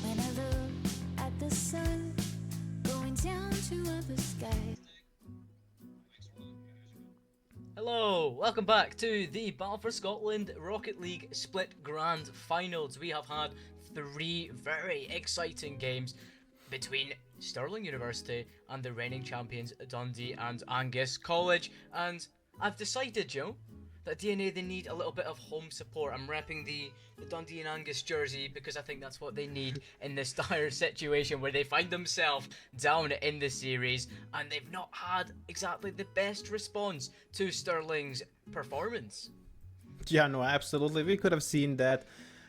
When I look at the sun going down toward the sky, Hello, welcome back to the Battle for Scotland Rocket League Split Grand Finals. We have had 3 very exciting games between Stirling University and the reigning champions Dundee and Angus College, and I've decided, Joe, that DNA, they need a little bit of home support. I'm repping the Dundee and Angus jersey because I think that's what they need in this dire situation where they find themselves down in the series and they've not had exactly the best response to Stirling's performance. Yeah, no, absolutely. We could have seen that,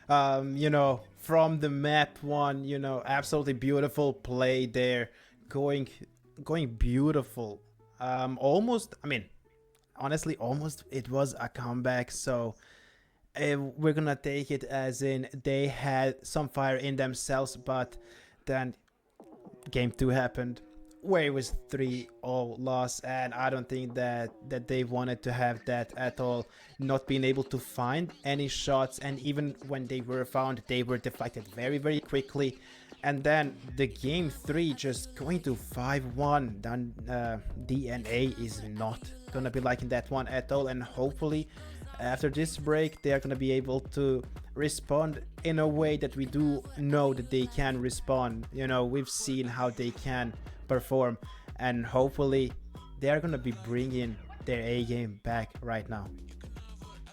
you know, from the map one, you know, absolutely beautiful play there, going beautiful. Almost, I mean, honestly, almost it was a comeback. So we're gonna take it as in they had some fire in themselves, but then game 2 happened where it was 3-0 loss, and I don't think that they wanted to have that at all. Not being able to find any shots, and even when they were found, they were deflected very, very quickly. And then the game 3 just going to 5-1. Then DNA is not gonna be liking that one at all, and hopefully after this break they are gonna be able to respond in a way that we do know that they can respond. You know, we've seen how they can perform, and hopefully they are gonna be bringing their A game back right now.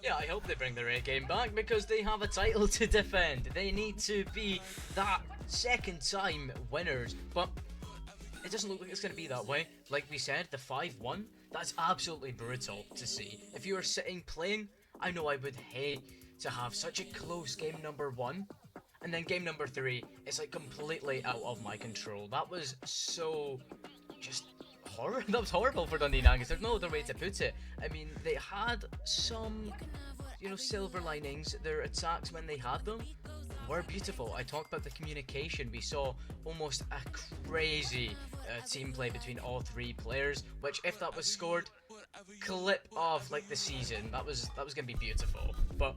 Yeah, I hope they bring their A game back because they have a title to defend. They need to be that second time winners, but it doesn't look like it's going to be that way. Like we said, the 5-1, that's absolutely brutal to see. If you were sitting playing, I know I would hate to have such a close game number 1, and then game number 3 is like completely out of my control. That was so just horror. That was horrible for Dundee and Angus. There's no other way to put it. I mean, they had some, you know, silver linings. Their attacks, when they had them, were beautiful. I talked about the communication. We saw almost a crazy team play between all 3 players, which, if that was scored, clip of like the season, that was gonna be beautiful. But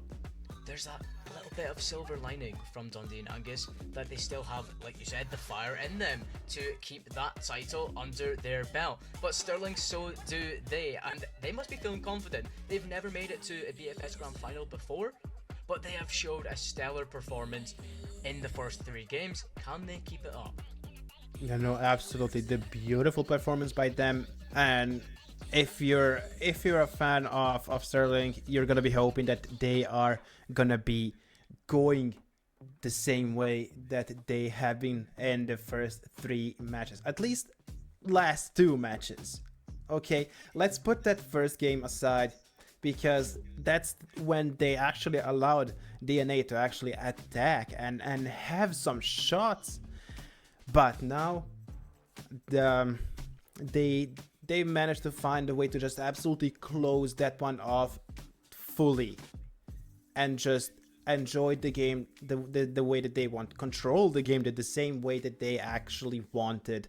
there's that little bit of silver lining from Dundee and Angus, that they still have, like you said, the fire in them to keep that title under their belt. But Stirling, so do they, and they must be feeling confident. They've never made it to a BFS Grand Final before, but they have showed a stellar performance in the first 3 games. Can they keep it up? Yeah, no, absolutely. The beautiful performance by them, and if you're a fan of Stirling, you're gonna be hoping that they are gonna be going the same way that they have been in the first 3 matches, at least last 2 matches. Okay, let's put that first game aside, because that's when they actually allowed DNA to actually attack and have some shots. But now they managed to find a way to just absolutely close that one off fully and just enjoy the game the way that they want, control the game the same way that they actually wanted.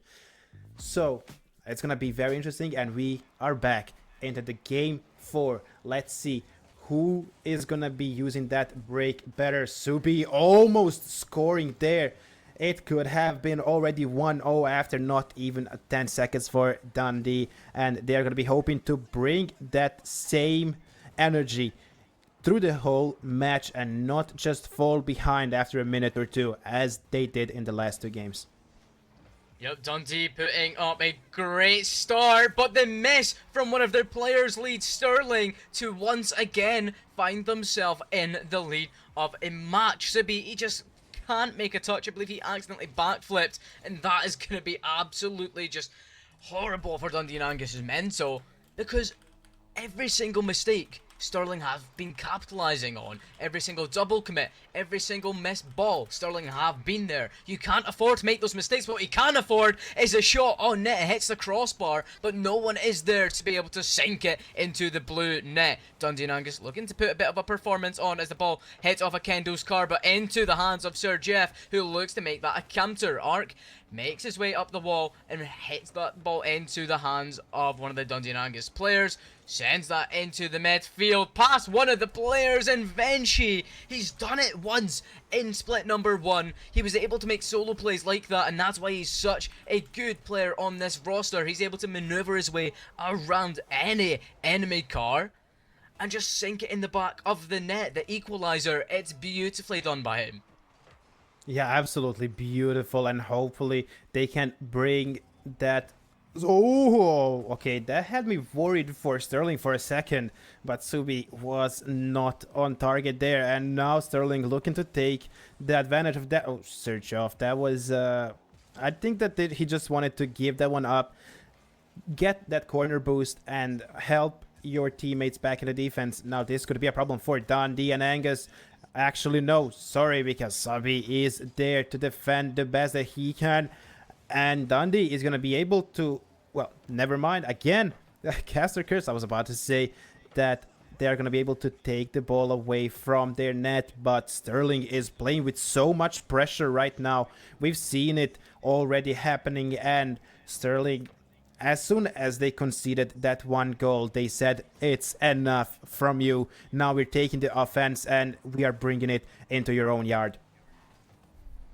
So it's gonna be very interesting, and we are back into the game 4. Let's see who is gonna be using that break better. Subi almost scoring there. It could have been already 1-0 after not even 10 seconds for Dundee, and they're going to be hoping to bring that same energy through the whole match and not just fall behind after a minute or 2 as they did in the last 2 games. Yep, Dundee putting up a great start, but the miss from one of their players leads Stirling to once again find themselves in the lead of a match. Subi, he just can't make a touch. I believe he accidentally backflipped, and that is going to be absolutely just horrible for Dundee and Angus's mental, because every single mistake Stirling have been capitalising on, every single double commit, every single missed ball, Stirling have been there. You can't afford to make those mistakes, but what you can afford is a shot on net. It hits the crossbar, but no one is there to be able to sink it into the blue net. Dundee and Angus looking to put a bit of a performance on as the ball hits off a Kendo's car, but into the hands of Sir Jeff, who looks to make that a counter arc. makes his way up the wall and hits that ball into the hands of one of the Dundee and Angus players. Sends that into the midfield, past one of the players in Venshi. He's done it once in split number 1. He was able to make solo plays like that, and that's why he's such a good player on this roster. He's able to maneuver his way around any enemy car and just sink it in the back of the net. The equalizer, it's beautifully done by him. Yeah, absolutely beautiful, and hopefully they can bring that. Oh, okay, that had me worried for Sterling for a second, but Subi was not on target there, and now Sterling looking to take the advantage of that. Oh, search off. That was, I think that he just wanted to give that one up, get that corner boost, and help your teammates back in the defense. Now, this could be a problem for Dundee and Angus. Actually, no, sorry, because Subi is there to defend the best that he can. And Dundee is going to be able to, well, never mind. Again, Caster Curse, I was about to say that they're going to be able to take the ball away from their net. But Sterling is playing with so much pressure right now. We've seen it already happening. And Sterling, as soon as they conceded that one goal, they said, it's enough from you. Now we're taking the offense and we are bringing it into your own yard.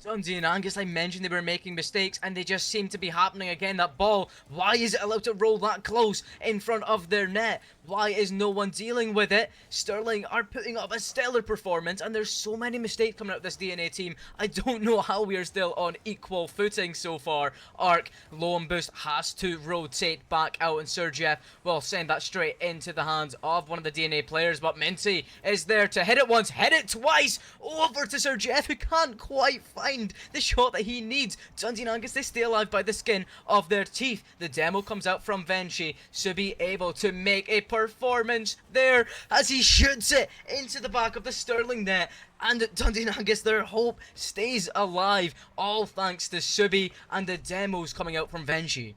Dundee and Angus, I mentioned they were making mistakes, and they just seem to be happening again. That ball, why is it allowed to roll that close in front of their net? Why is no one dealing with it? Sterling are putting up a stellar performance, and there's so many mistakes coming out of this DNA team. I don't know how we are still on equal footing so far. Arc, low and boost, has to rotate back out, and Sergeyev will send that straight into the hands of one of the DNA players, but Minty is there to hit it once, hit it twice, over to Sergeyev, who can't quite find the shot that he needs. Dundee and Angus, they stay alive by the skin of their teeth. The demo comes out from Venshi to be able to make a performance there as he shoots it into the back of the Sterling net. And Dundee and Angus, their hope stays alive, all thanks to Subi and the demos coming out from Venshi.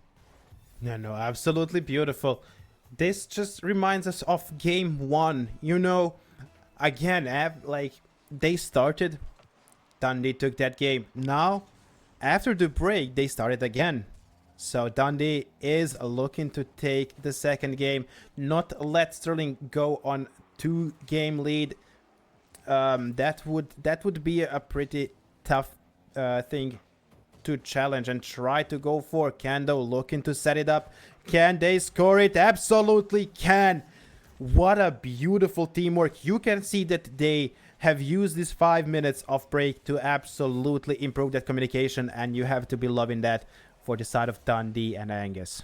No, absolutely beautiful. This just reminds us of game 1. You know, again, like, they started, Dundee took that game. Now, after the break, they started again. So Dundee is looking to take the second game, not let Sterling go on 2-game lead. That would be a pretty tough thing to challenge and try to go for. Kando looking to set it up. Can they score it? Absolutely can. What a beautiful teamwork. You can see that they have used these 5 minutes of break to absolutely improve that communication, and you have to be loving that for the side of Dundee and Angus.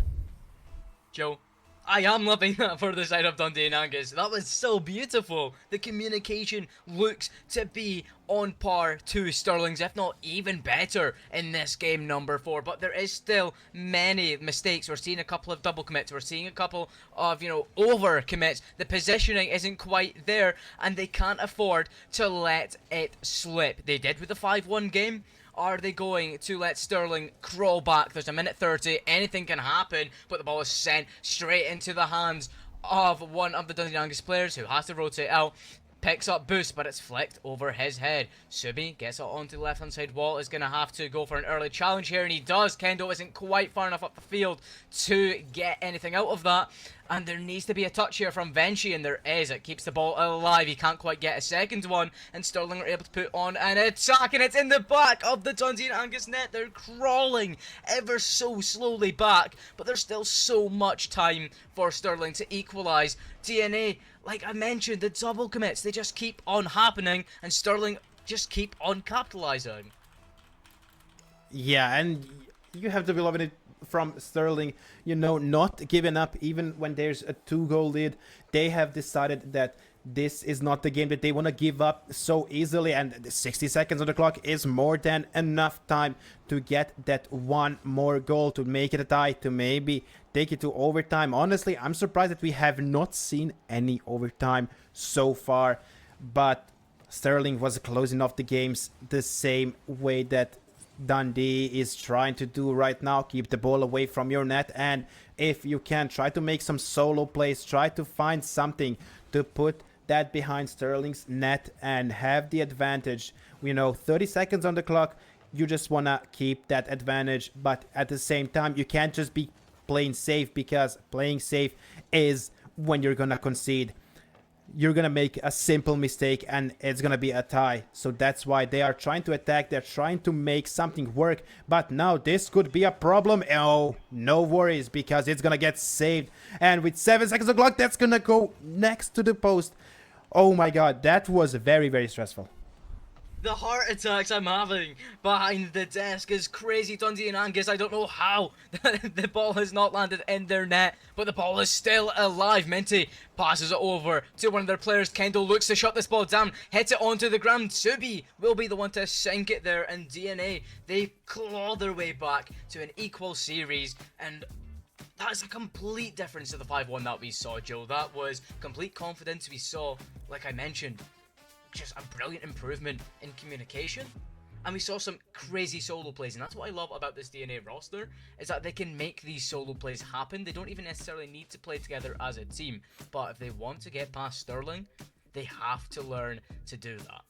Joe, I am loving that for the side of Dundee and Angus. That was so beautiful. The communication looks to be on par to Sterling's, if not even better, in this game number 4. But there is still many mistakes. We're seeing a couple of double commits. We're seeing a couple of, over commits. The positioning isn't quite there, and they can't afford to let it slip. They did with the 5-1 game. Are they going to let Sterling crawl back? There's a minute 30. Anything can happen, but the ball is sent straight into the hands of one of the Dundee and Angus players who has to rotate out. Picks up boost, but it's flicked over his head. Subi gets it onto the left-hand side wall. Is going to have to go for an early challenge here, and he does. Kendo isn't quite far enough up the field to get anything out of that. And there needs to be a touch here from Venshi, and there is. It keeps the ball alive. He can't quite get a second one, and Sterling are able to put on an attack, and it's in the back of the Dundee and Angus net. They're crawling ever so slowly back, but there's still so much time for Sterling to equalise. DNA, like I mentioned, the double commits, they just keep on happening, and Sterling just keep on capitalising. Yeah, and you have to be loving it from Sterling, not giving up even when there's a 2-goal lead. They have decided that this is not the game that they want to give up so easily, and the 60 seconds on the clock is more than enough time to get that one more goal, to make it a tie, to maybe take it to overtime. Honestly, I'm surprised that we have not seen any overtime so far, but Sterling was closing off the games the same way that Dundee is trying to do right now. Keep the ball away from your net, and if you can, try to make some solo plays, try to find something to put that behind Sterling's net and have the advantage. 30 seconds on the clock. you just want to keep that advantage, but at the same time, you can't just be playing safe, because playing safe is when you're gonna concede. You're gonna make a simple mistake and it's gonna be a tie. So that's why they are trying to attack, they're trying to make something work, but now this could be a problem. Oh, no worries, because it's gonna get saved, and with 7 seconds of clock, that's gonna go next to the post. Oh my god, that was very, very stressful. The heart attacks I'm having behind the desk is crazy. Dundee and Angus, I don't know how the ball has not landed in their net, but the ball is still alive. Minty passes it over to one of their players. Kendall looks to shut this ball down, hits it onto the ground. Subi will be the one to sink it there, and DNA, they claw their way back to an equal series, and that's a complete difference to the 5-1 that we saw, Joe. That was complete confidence we saw, like I mentioned. Just a brilliant improvement in communication, and we saw some crazy solo plays, and that's what I love about this DNA roster, is that they can make these solo plays happen. They don't even necessarily need to play together as a team, but if they want to get past Sterling, they have to learn to do that.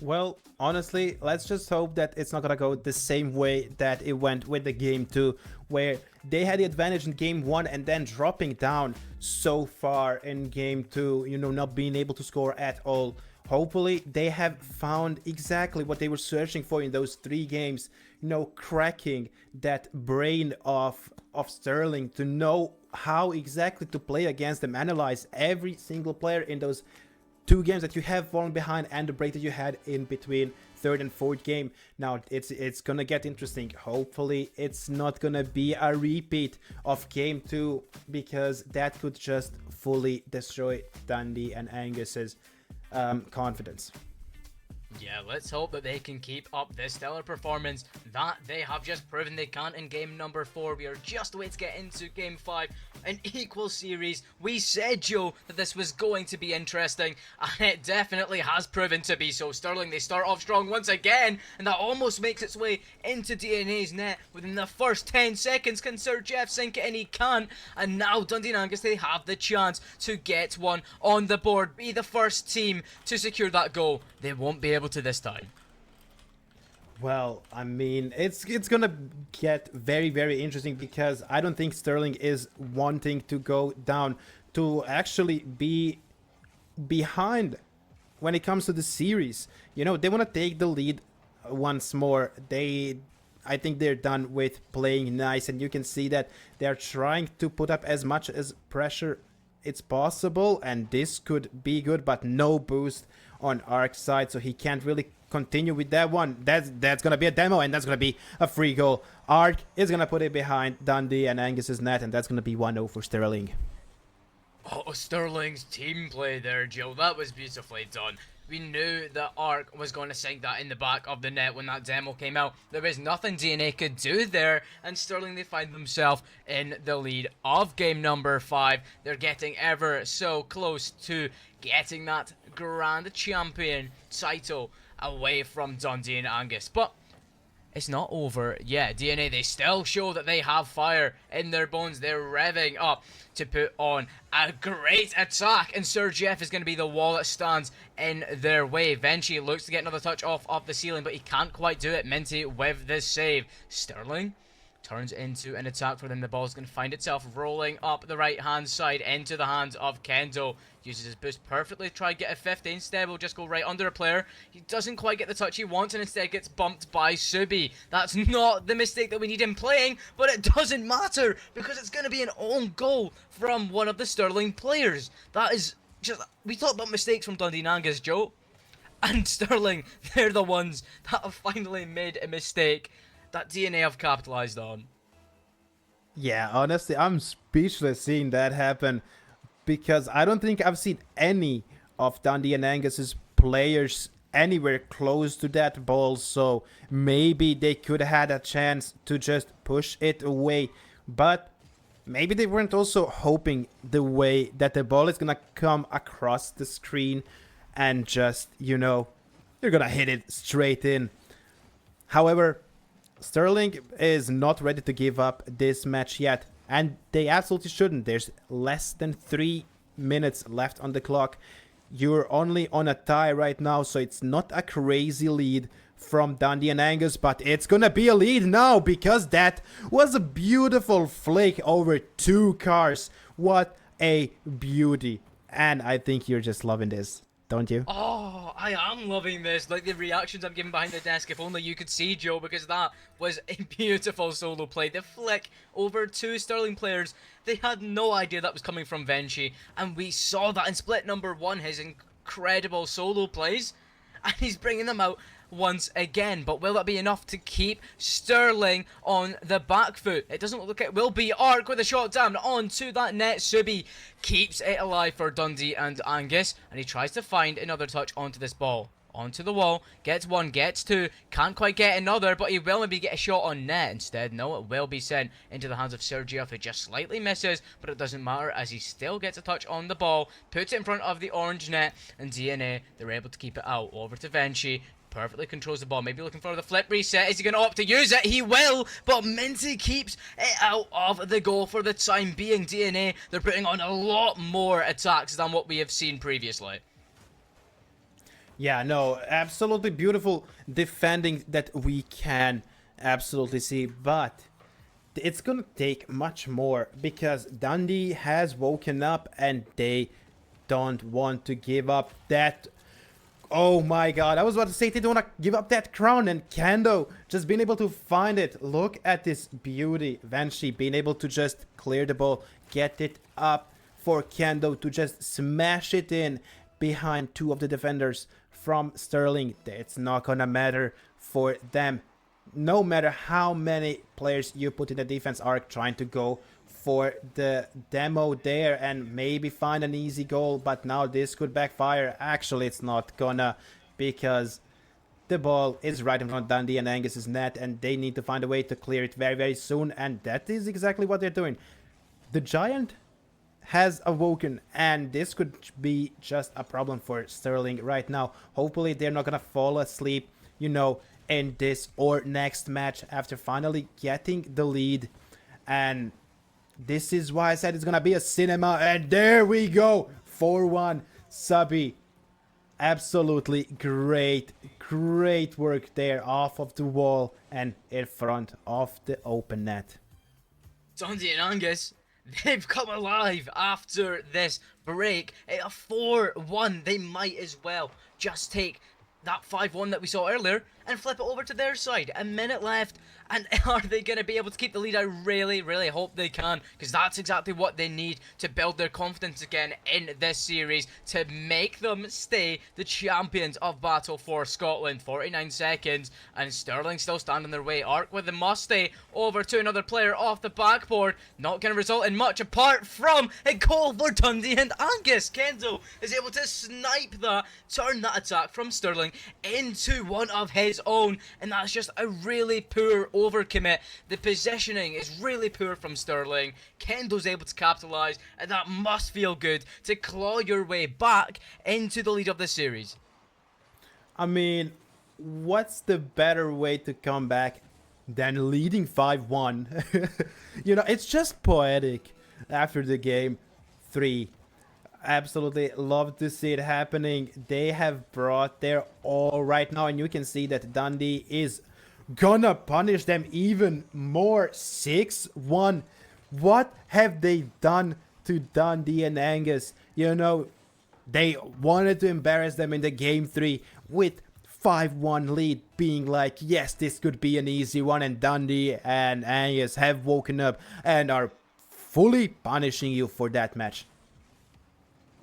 Well, honestly, let's just hope that it's not gonna go the same way that it went with the game 2, where they had the advantage in game 1 and then dropping down so far in game 2, you know, not being able to score at all. Hopefully, they have found exactly what they were searching for in those 3 games, you know, cracking that brain of Sterling to know how exactly to play against them, analyze every single player in those 2 games that you have fallen behind, and the break that you had in between 3rd and 4th game. Now it's gonna get interesting. Hopefully it's not gonna be a repeat of game 2, because that could just fully destroy Dundee and Angus's confidence. Yeah, let's hope that they can keep up this stellar performance that they have just proven they can in game number 4. We are just waiting to get into game 5, an equal series. We said, Joe, that this was going to be interesting, and it definitely has proven to be so. Sterling, they start off strong once again, and that almost makes its way into DNA's net within the first 10 seconds. Can Sir Jeff sink it? And he can't. And now Dundee and Angus, they have the chance to get one on the board, be the first team to secure that goal. They won't be able to this time. Well, I mean, it's gonna get very, very interesting, because I don't think Sterling is wanting to go down to actually be behind when it comes to the series. You know, they want to take the lead once more. I think they're done with playing nice, and you can see that they're trying to put up as much as pressure it's possible, and this could be good, but no boost on Ark's side, so he can't really continue with that one. That's gonna be a demo, and that's gonna be a free goal. Ark is gonna put it behind Dundee and Angus's net, and that's gonna be 1-0 for Sterling. Oh, Sterling's team play there, Joe. That was beautifully done. We knew that Ark was going to sink that in the back of the net when that demo came out. There was nothing DNA could do there, and Sterling, they find themselves in the lead of game number 5. They're getting ever so close to getting that grand champion title away from Dundee and Angus. But it's not over yet. DNA, they still show that they have fire in their bones. They're revving up to put on a great attack, and Sir Jeff is going to be the wall that stands in their way. Venchi looks to get another touch off the ceiling, but he can't quite do it. Minty with the save. Sterling turns into an attack for them. The ball's going to find itself rolling up the right-hand side into the hands of Kendall. Uses his boost perfectly, try to get a 50. Instead, will just go right under a player. He doesn't quite get the touch he wants, and instead gets bumped by Subi. That's not the mistake that we need him playing, but it doesn't matter, because it's going to be an own goal from one of the Sterling players. That is just... We talk about mistakes from Dundee and Angus, Joe. And Sterling, they're the ones that have finally made a mistake that DNA have capitalized on. Yeah, honestly, I'm speechless seeing that happen, because I don't think I've seen any of Dundee and Angus's players anywhere close to that ball, so maybe they could have had a chance to just push it away, but maybe they weren't also hoping the way that the ball is gonna come across the screen and just, you know, you're gonna hit it straight in. However, Sterling is not ready to give up this match yet, and they absolutely shouldn't. There's less than 3 minutes left on the clock. You're only on a tie right now, so it's not a crazy lead from Dundee and Angus, but it's gonna be a lead now because that was a beautiful flick over 2 cars. What a beauty. And I think you're just loving this, don't you? Oh, I am loving this. Like the reactions I'm giving behind the desk. If only you could see, Joe, because that was a beautiful solo play. The flick over 2 Sterling players. They had no idea that was coming from Venchi. And we saw that in split number 1, his incredible solo plays. And he's bringing them out once again. But will that be enough to keep Sterling on the back foot? It doesn't look like it will be. Arc with a shot down onto that net. Subi keeps it alive for Dundee and Angus. And he tries to find another touch onto this ball. Onto the wall. Gets 1, gets 2. Can't quite get another, but he will maybe get a shot on net instead. No, it will be sent into the hands of Sergio. It just slightly misses, but it doesn't matter as he still gets a touch on the ball. Puts it in front of the orange net. And DNA, they're able to keep it out. Over to Venchi. Perfectly controls the ball. Maybe looking for the flip reset. Is he going to opt to use it? He will. But Minty keeps it out of the goal for the time being. DNA, they're putting on a lot more attacks than what we have seen previously. Yeah, no, absolutely beautiful defending that we can absolutely see. But it's going to take much more because Dundee has woken up and they don't want to give up that. Oh my god, I was about to say they don't want to give up that crown, and Kendo just being able to find it. Look at this beauty. Venchi being able to just clear the ball, get it up for Kendo to just smash it in behind 2 of the defenders from Sterling. It's not gonna matter for them. No matter how many players you put in the defense arc trying to go for the demo there and maybe find an easy goal, but now this could backfire. Actually, it's not gonna, because the ball is right in front of Dundee and Angus's net and they need to find a way to clear it very, very soon, and that is exactly what they're doing. The Giant has awoken and this could be just a problem for Sterling right now. Hopefully they're not gonna fall asleep, you know, in this or next match after finally getting the lead. And this is why I said it's gonna be a cinema, and there we go, 4-1. Subi, absolutely great work there off of the wall and in front of the open net. Dundee and Angus, they've come alive after this break. A 4-1. They might as well just take that 5-1 that we saw earlier and flip it over to their side. A minute left, and are they going to be able to keep the lead? I really, really hope they can, because that's exactly what they need to build their confidence again in this series, to make them stay the champions of Battle for Scotland. 49 seconds, and Sterling still standing their way. Arc with the must-stay over to another player off the backboard. Not going to result in much apart from a goal for Dundee and Angus. Kendo is able to snipe that, turn that attack from Sterling into one of his own, and that's just a really poor overcommit. The positioning is really poor from Sterling. Kendo's able to capitalise, and that must feel good to claw your way back into the lead of the series. I mean, what's the better way to come back than leading 5-1? You know, it's just poetic after the game 3. Absolutely love to see it happening. They have brought their all right now, and you can see that Dundee is gonna punish them even more. 6-1. What have they done to Dundee and Angus? You know, they wanted to embarrass them in the game 3 with 5-1 lead, being like, yes, this could be an easy one, and Dundee and Angus have woken up and are fully punishing you for that match.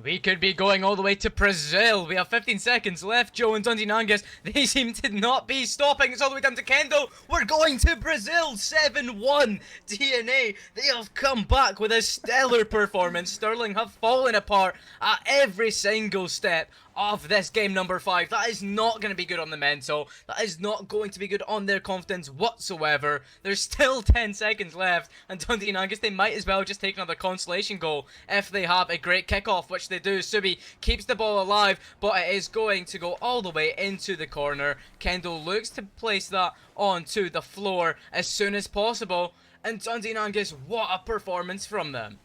We could be going all the way to Brazil. We have 15 seconds left. Joe and Dundee and Angus, they seem to not be stopping. It's all the way down to Kendo. We're going to Brazil. 7-1. DNA, they have come back with a stellar performance. Sterling have fallen apart at every single step of this game number 5. That is not going to be good on the mental. That is not going to be good on their confidence whatsoever. There's still 10 seconds left, and Dundee and Angus, they might as well just take another consolation goal if they have a great kickoff, which they do. Subi keeps the ball alive, but it is going to go all the way into the corner. Kendall looks to place that onto the floor as soon as possible, and Dundee and Angus, what a performance from them.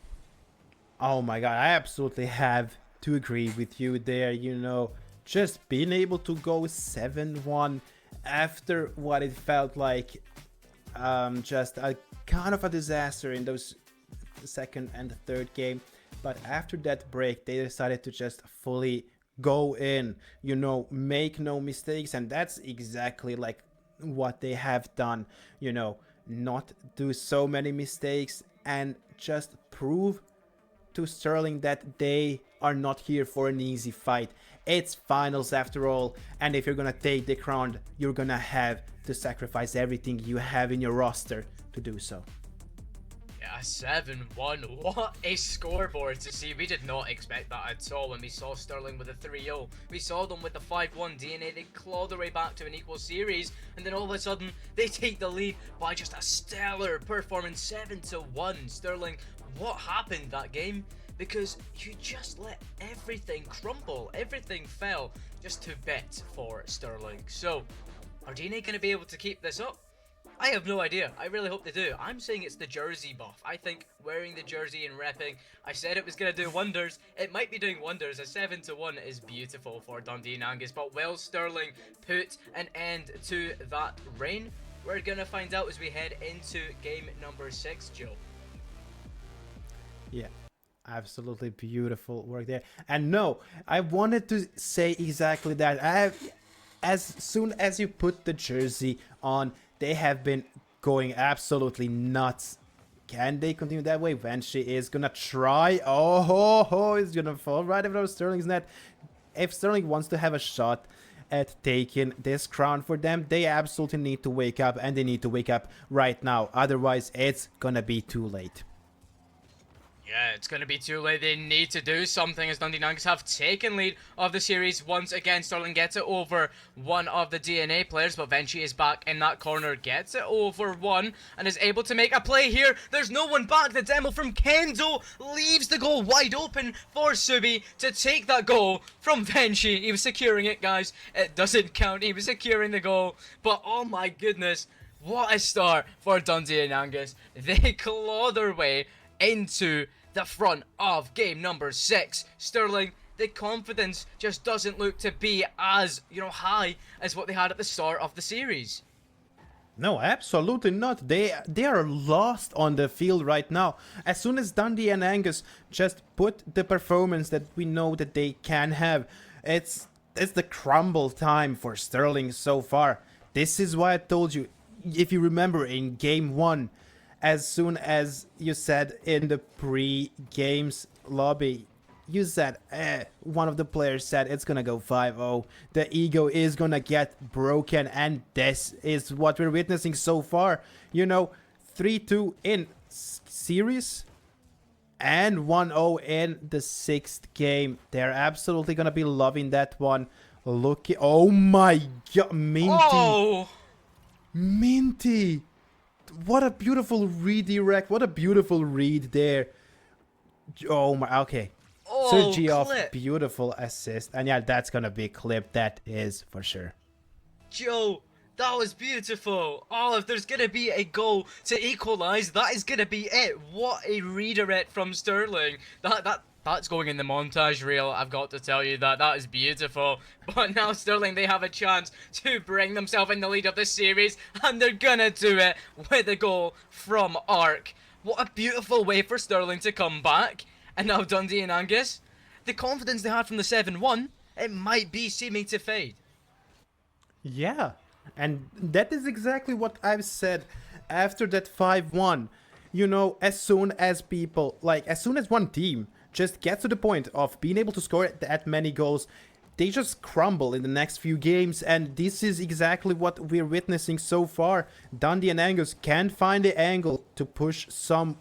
Oh my god, I absolutely have to agree with you there. You know, just being able to go 7-1 after what it felt like just a kind of a disaster in those second and third game, but after that break they decided to just fully go in, you know, make no mistakes, and that's exactly like what they have done, you know, not do so many mistakes and just prove to Sterling that they are not here for an easy fight. It's finals after all, and if you're gonna take the crown, you're gonna have to sacrifice everything you have in your roster to do so. Yeah, 7-1. What a scoreboard to see. We did not expect that at all when we saw Sterling with a 3-0. We saw them with the 5-1 DNA. They claw their way back to an equal series, and then all of a sudden they take the lead by just a stellar performance, 7-1. Sterling, what happened that game? Because you just let everything crumble. Everything fell just to bit for Sterling. So, are DNA going to be able to keep this up? I have no idea. I really hope they do. I'm saying it's the jersey buff. I think wearing the jersey and repping, I said it was going to do wonders. It might be doing wonders. A 7-1 is beautiful for Dundee and Angus. But will Sterling put an end to that reign? We're going to find out as we head into game number 6, Joe. Yeah, absolutely beautiful work there. And no, I wanted to say exactly that. As soon as you put the jersey on, they have been going absolutely nuts. Can they continue that way? Venshi is gonna try. Oh, he's gonna fall right over Sterling's net. If Sterling wants to have a shot at taking this crown for them, they absolutely need to wake up, and they need to wake up right now. Otherwise, it's gonna be too late. Yeah, it's going to be too late. They need to do something as Dundee Nuggets have taken lead of the series once again. Sterling gets it over one of the DNA players, but Venchi is back in that corner, gets it over one, and is able to make a play here. There's no one back. The demo from Kendo leaves the goal wide open for Subi to take that goal from Venchi. He was securing it, guys. It doesn't count. He was securing the goal, but oh my goodness, what a start for Dundee and Angus. They claw their way into the front of game number 6. Sterling, the confidence just doesn't look to be as, high as what they had at the start of the series. No, absolutely not. They are lost on the field right now. As soon as Dundee and Angus just put the performance that we know that they can have, it's the crumble time for Sterling so far. This is why I told you, if you remember in game 1, as soon as you said in the pre-games lobby, you said, one of the players said it's gonna go 5-0. The ego is gonna get broken, and this is what we're witnessing so far. 3-2 in series and 1-0 in the 6th game. They're absolutely gonna be loving that one. Look, oh my god, Minty. Oh! Minty! What a beautiful redirect. What a beautiful read there. Oh my, okay. Oh, Sergioff, beautiful assist. And yeah, that's gonna be a clip. That is for sure. Joe, that was beautiful. Oh, if there's gonna be a goal to equalize, that is gonna be it. What a redirect from Sterling. That's going in the montage reel, I've got to tell you that. That is beautiful. But now Sterling, they have a chance to bring themselves in the lead of this series, and they're gonna do it with a goal from Ark. What a beautiful way for Sterling to come back. And now Dundee and Angus, the confidence they had from the 7-1, it might be seeming to fade. Yeah, and that is exactly what I've said after that 5-1. As soon as one team just gets to the point of being able to score that many goals, they just crumble in the next few games, and this is exactly what we're witnessing so far. Dundee and Angus can't find the angle to push so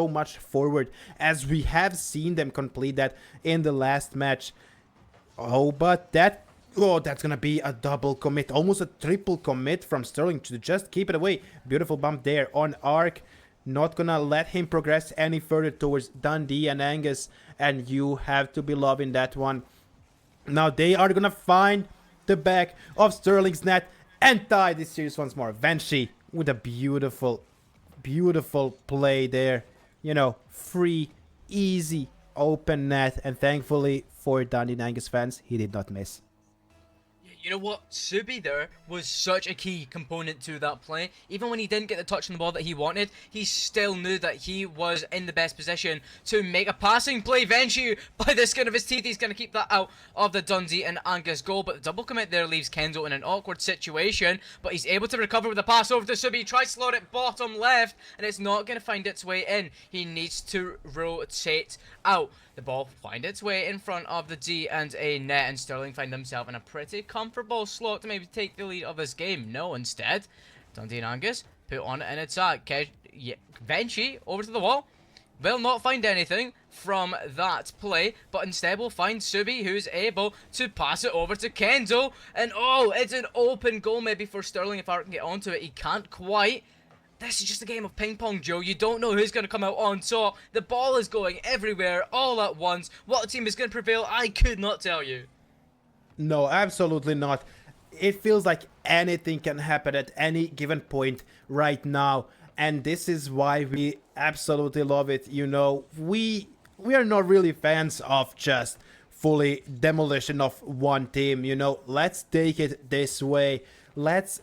much forward as we have seen them complete that in the last match. But that's gonna be a double commit, almost a triple commit from Sterling to just keep it away. Beautiful bump there on Ark. Not gonna let him progress any further towards Dundee and Angus, and you have to be loving that one. Now they are gonna find the back of Sterling's net and tie this series once more. Venshi with a beautiful play there. Free, easy, open net, and thankfully for Dundee and Angus fans, he did not miss. You know what? Subi there was such a key component to that play. Even when he didn't get the touch on the ball that he wanted, he still knew that he was in the best position to make a passing play. Venshi, by the skin of his teeth, he's going to keep that out of the Dundee and Angus goal. But the double commit there leaves Kendo in an awkward situation. But he's able to recover with a pass over to Subi. He tries to slot it bottom left, and it's not going to find its way in. He needs to rotate out. The ball find its way in front of the D and A net, and Sterling find themselves in a pretty comfortable slot to maybe take the lead of this game. No, instead, Dundee and Angus put on an attack. Venshi over to the wall. Will not find anything from that play, but instead will find Subi, who's able to pass it over to Kendo. And oh, it's an open goal maybe for Sterling if Art can get onto it. He can't quite. This is just a game of ping pong, Joe. You don't know who's going to come out on top. The ball is going everywhere all at once. What team is going to prevail, I could not tell you. No, absolutely not. It feels like anything can happen at any given point right now. And this is why we absolutely love it. You know, we are not really fans of just fully demolition of one team. You know, let's take it this way. Let's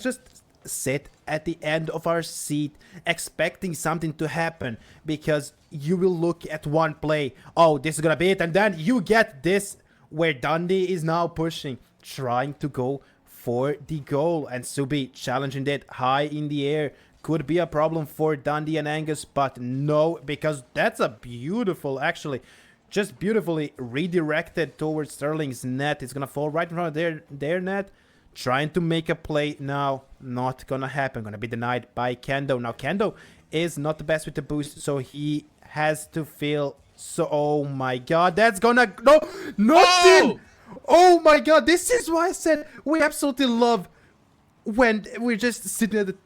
just sit at the end of our seat expecting something to happen, because you will look at one play, oh, this is gonna be it, and then you get this where Dundee is now pushing, trying to go for the goal, and Subi challenging it high in the air. Could be a problem for Dundee and Angus, but no, because that's a beautiful, actually just beautifully redirected towards Sterling's net. It's gonna fall right in front of their net. Trying to make a play now, not gonna happen. Gonna be denied by Kendo. Now Kendo is not the best with the boost, so he has to feel so. Oh my god, that's gonna nothing. Oh my god, this is why I said we absolutely love when we're just sitting at the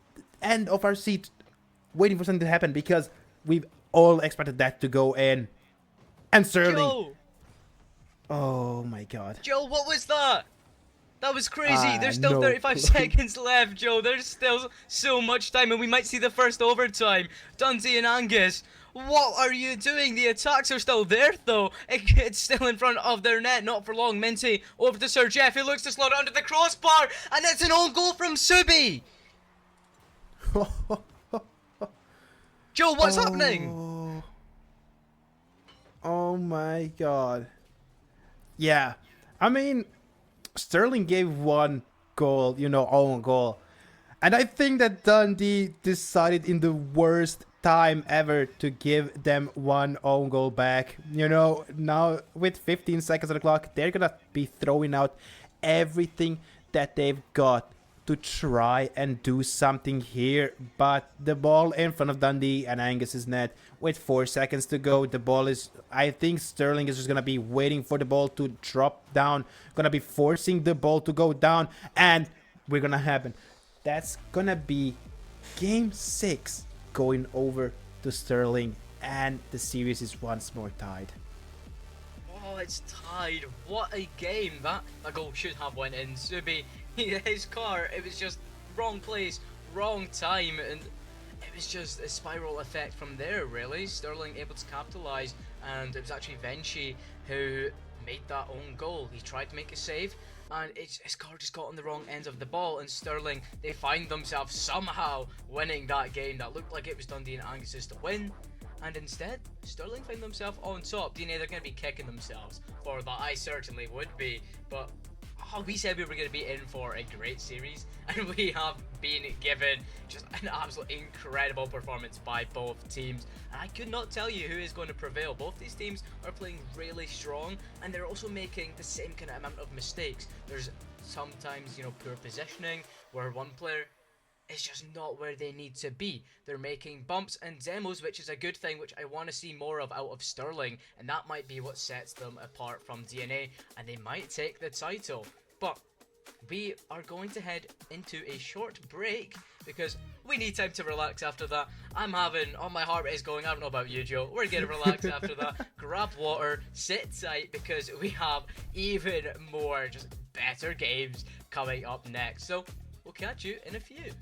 end of our seat waiting for something to happen, because we've all expected that to go in. And Sterling. Joe! Oh my god. Joe, what was that? That was crazy. There's still no 35 seconds left, Joe. There's still so much time, and we might see the first overtime. Dundee and Angus, what are you doing? The attacks are still there, though. It's still in front of their net. Not for long. Minty over to Sir Jeff, who looks to slot it under the crossbar, and it's an own goal from Subi. Joe, what's happening? Oh my god. Yeah. I mean, Sterling gave one goal, you know, own goal. And I think that Dundee decided in the worst time ever to give them one own goal back. You know, now with 15 seconds on the clock, they're gonna be throwing out everything that they've got to try and do something here. But the ball in front of Dundee and Angus's net with 4 seconds to go. The ball is, I think Sterling is just gonna be waiting for the ball to drop down, gonna be forcing the ball to go down, and we're gonna happen. That's gonna be game 6 going over to Sterling, and the series is once more tied. Oh, it's tied. What a game. That goal should have went in. Subi, his car, it was just wrong place, wrong time, and it was just a spiral effect from there, really. Sterling able to capitalise, and it was actually Venshi who made that own goal. He tried to make a save, and his car just got on the wrong end of the ball, and Sterling, they find themselves somehow winning that game that looked like it was Dundee and Angus's to win. And instead, Sterling find themselves on top. DNA, they're going to be kicking themselves for that. I certainly would be. But we said we were going to be in for a great series, and we have been given just an absolutely incredible performance by both teams. And I could not tell you who is going to prevail. Both these teams are playing really strong, and they're also making the same kind of amount of mistakes. There's sometimes, you know, poor positioning where one player is just not where they need to be. They're making bumps and demos, which is a good thing, which I want to see more of out of Sterling, and that might be what sets them apart from DNA, and they might take the title. But we are going to head into a short break because we need time to relax after that. I'm having, oh, my heart rate is going, I don't know about you, Joe. We're gonna relax after that. Grab water, sit tight, because we have even more just better games coming up next. So we'll catch you in a few.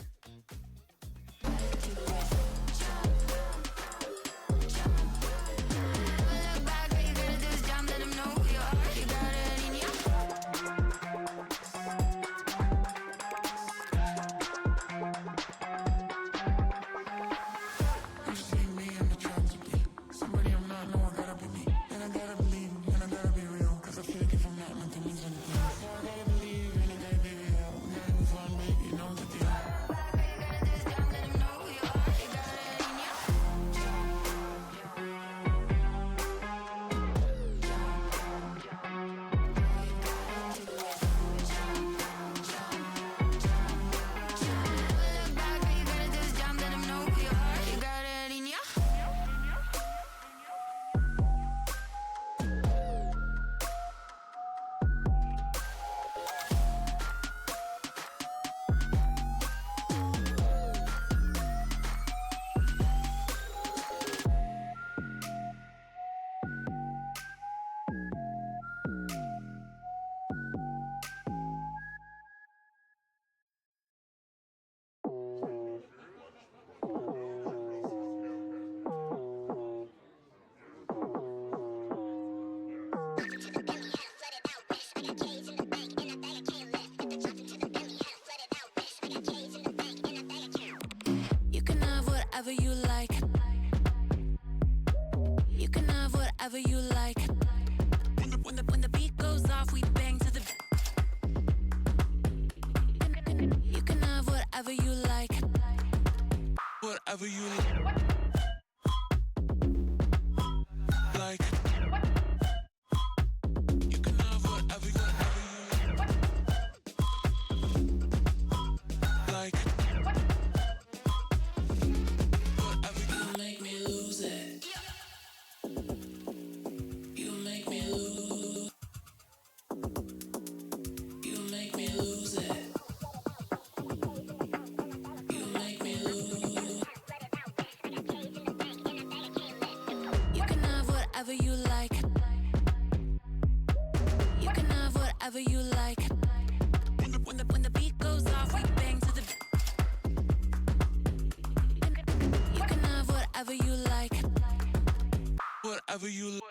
whatever you like. When the beat goes off, we bang to the. You can have whatever you like. Whatever you like.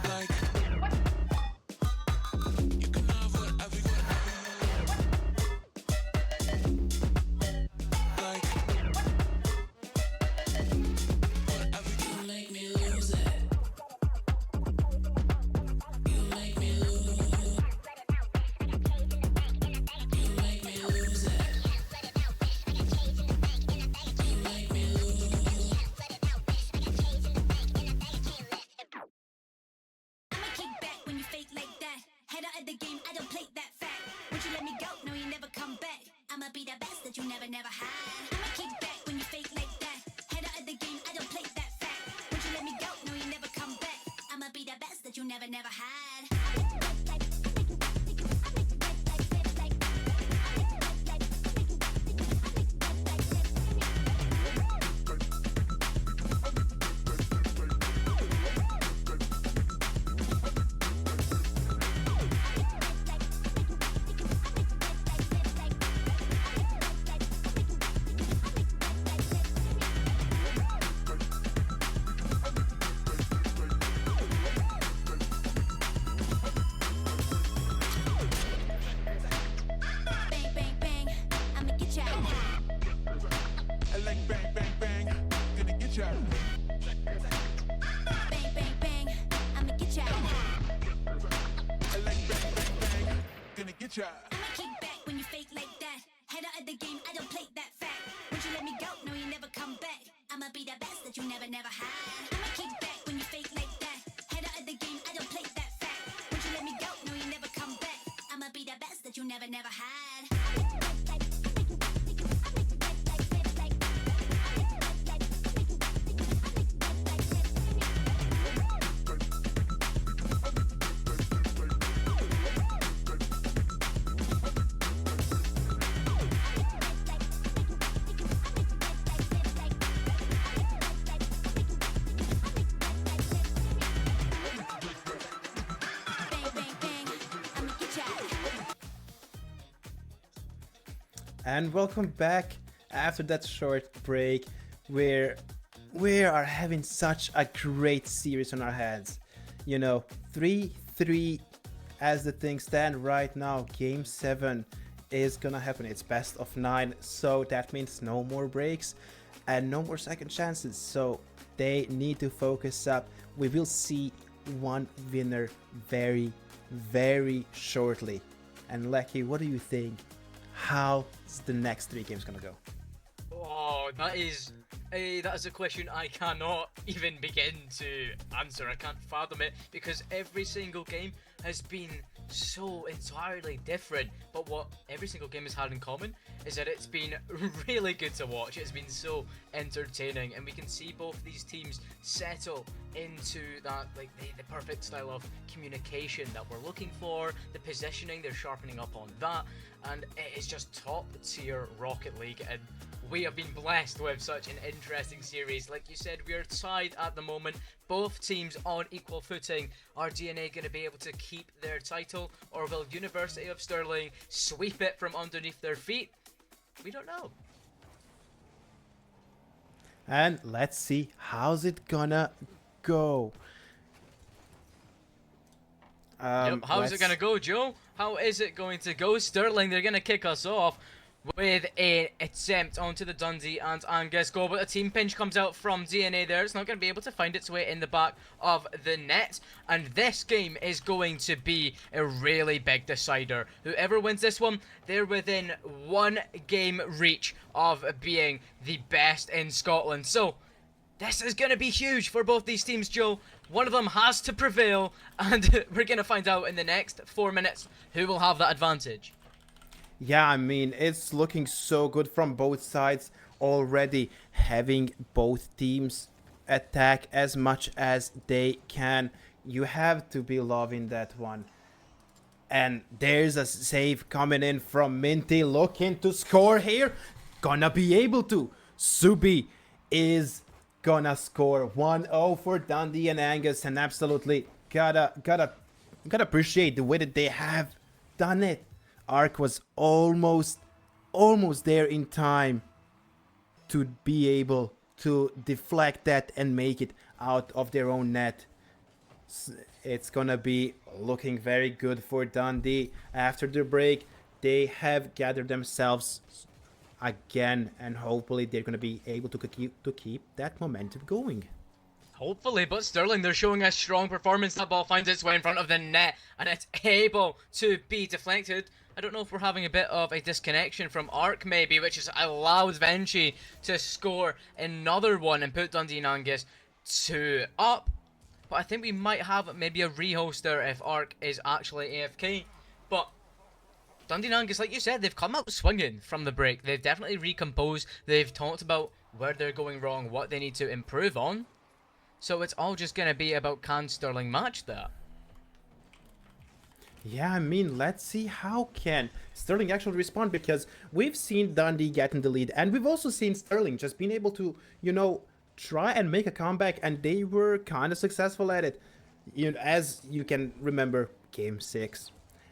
Like. You can have whatever you like. Whatever you make me lose it. You make me lose. You make me lose it. You make me lose. I'ma kick back when you fake like that. Head out of the game, I don't play that fact. Would you let me go? No, you never come back. I'ma be the best that you never had. I'ma kick back when you fake like that. Head out of the game, I don't play that fact. Would you let me go? No, you never come back. I'ma be the best that you never had. Bang, bang, bang, I'ma get ya. I like bang, bang, bang. Gonna get ya. Bang, bang, bang, I'ma get ya. I like bang, bang, bang. Gonna get ya. I'ma kick back when you fake like that. Head out of the game, I don't play that fact. Would you let me go? No, you never come back. I'ma be the best that you never had. I'ma kick back when you fake like that. Head out of the game, I don't play that fact. Would you let me go? No, you never come back. I'ma be the best that you never had. Bang, bang, bang, I'ma get ya. And welcome back after that short break where we are having such a great series on our hands. You know, 3-3 as the things stand right now. Game 7 is gonna happen. It's best of 9, so that means no more breaks and no more second chances. So they need to focus up. We will see one winner very, very shortly. And Lecky, what do you think? How's the next 3 games gonna go? Oh, that is a question I cannot even begin to answer. I can't fathom it because every single game has been so entirely different. But what every single game has had in common is that it's been really good to watch. It's been so entertaining, and we can see both these teams settle into that, like the perfect style of communication that we're looking for. The positioning, they're sharpening up on that, and it is just top tier Rocket League. And we have been blessed with such an interesting series. Like you said, we are tied at the moment. Both teams on equal footing. Are DNA going to be able to keep their title, or will University of Stirling sweep it from underneath their feet? We don't know. And let's see how's it gonna go. How's it gonna go, Joe? How is it going to go? Stirling, they're gonna kick us off with an attempt onto the Dundee and Angus goal, but a team pinch comes out from DNA there. It's not going to be able to find its way in the back of the net, and this game is going to be a really big decider. Whoever wins this one, they're within 1 game reach of being the best in Scotland. So this is going to be huge for both these teams, Joe. One of them has to prevail, and we're going to find out in the next 4 minutes who will have that advantage. Yeah, I mean, it's looking so good from both sides already, having both teams attack as much as they can. You have to be loving that one. And there's a save coming in from Minty, looking to score here. Gonna be able to. Subi is gonna score 1-0 for Dundee and Angus, and absolutely gotta appreciate the way that they have done it. Arc was almost there in time to be able to deflect that and make it out of their own net. It's gonna be looking very good for Dundee. After the break, they have gathered themselves again, and hopefully they're gonna be able to keep that momentum going. Hopefully, but Sterling, they're showing a strong performance. That ball finds its way in front of the net, and it's able to be deflected. I don't know if we're having a bit of a disconnection from Arc, maybe, which has allowed Venchi to score another one and put Dundee and Angus 2 up. But I think we might have maybe a rehoster if Arc is actually AFK. But Dundee and Angus, like you said, they've come out swinging from the break. They've definitely recomposed. They've talked about where they're going wrong, what they need to improve on. So it's all just going to be about, can Sterling match that? Yeah, I mean, let's see how can Sterling actually respond, because we've seen Dundee getting the lead, and we've also seen Sterling just being able to, try and make a comeback, and they were kind of successful at it. As you can remember, Game 6.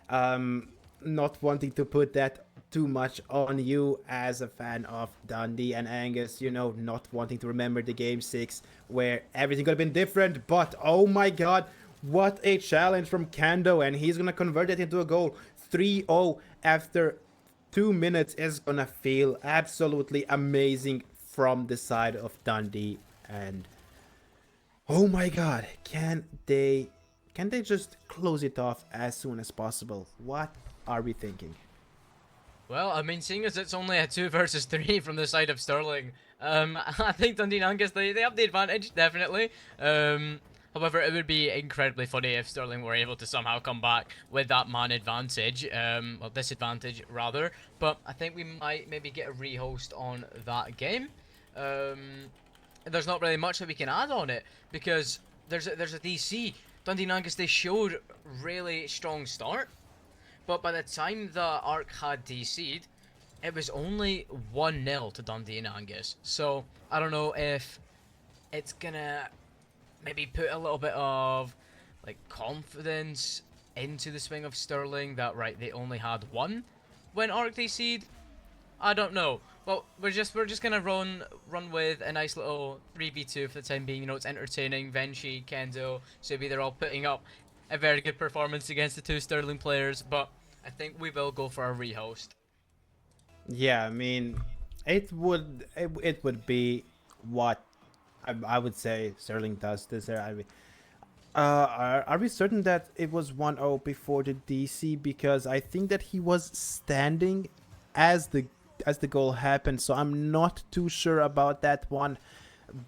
Not wanting to put that too much on you as a fan of Dundee and Angus, not wanting to remember the Game 6 where everything could have been different, but oh my god, what a challenge from Kando, and he's gonna convert it into a goal. 3-0 after 2 minutes is gonna feel absolutely amazing from the side of Dundee, and oh my god, can they just close it off as soon as possible? What are we thinking? Well, I mean, seeing as it's only a 2 versus 3 from the side of Sterling, I think Dundee and Angus, they have the advantage, definitely. However, it would be incredibly funny if Sterling were able to somehow come back with that man advantage, well, disadvantage rather. But I think we might maybe get a rehost on that game. There's not really much that we can add on it, because there's a DC. Dundee and Angus, they showed really strong start. But by the time the Arc had DC'd, it was only 1-0 to Dundee and Angus. So, I don't know if it's gonna maybe put a little bit of confidence into the swing of Sterling that, right, they only had 1 when Arc DC'd. I don't know. Well, we're just gonna run with a nice little 3v2 for the time being. It's entertaining. Venchi, Kendo, Subi, they're all putting up a very good performance against the 2 Sterling players, but I think we will go for a rehost. Yeah, I mean, it would be what I would say Sterling does deserve. I mean, are we certain that it was 1-0 before the DC? Because I think that he was standing as the goal happened, so I'm not too sure about that one.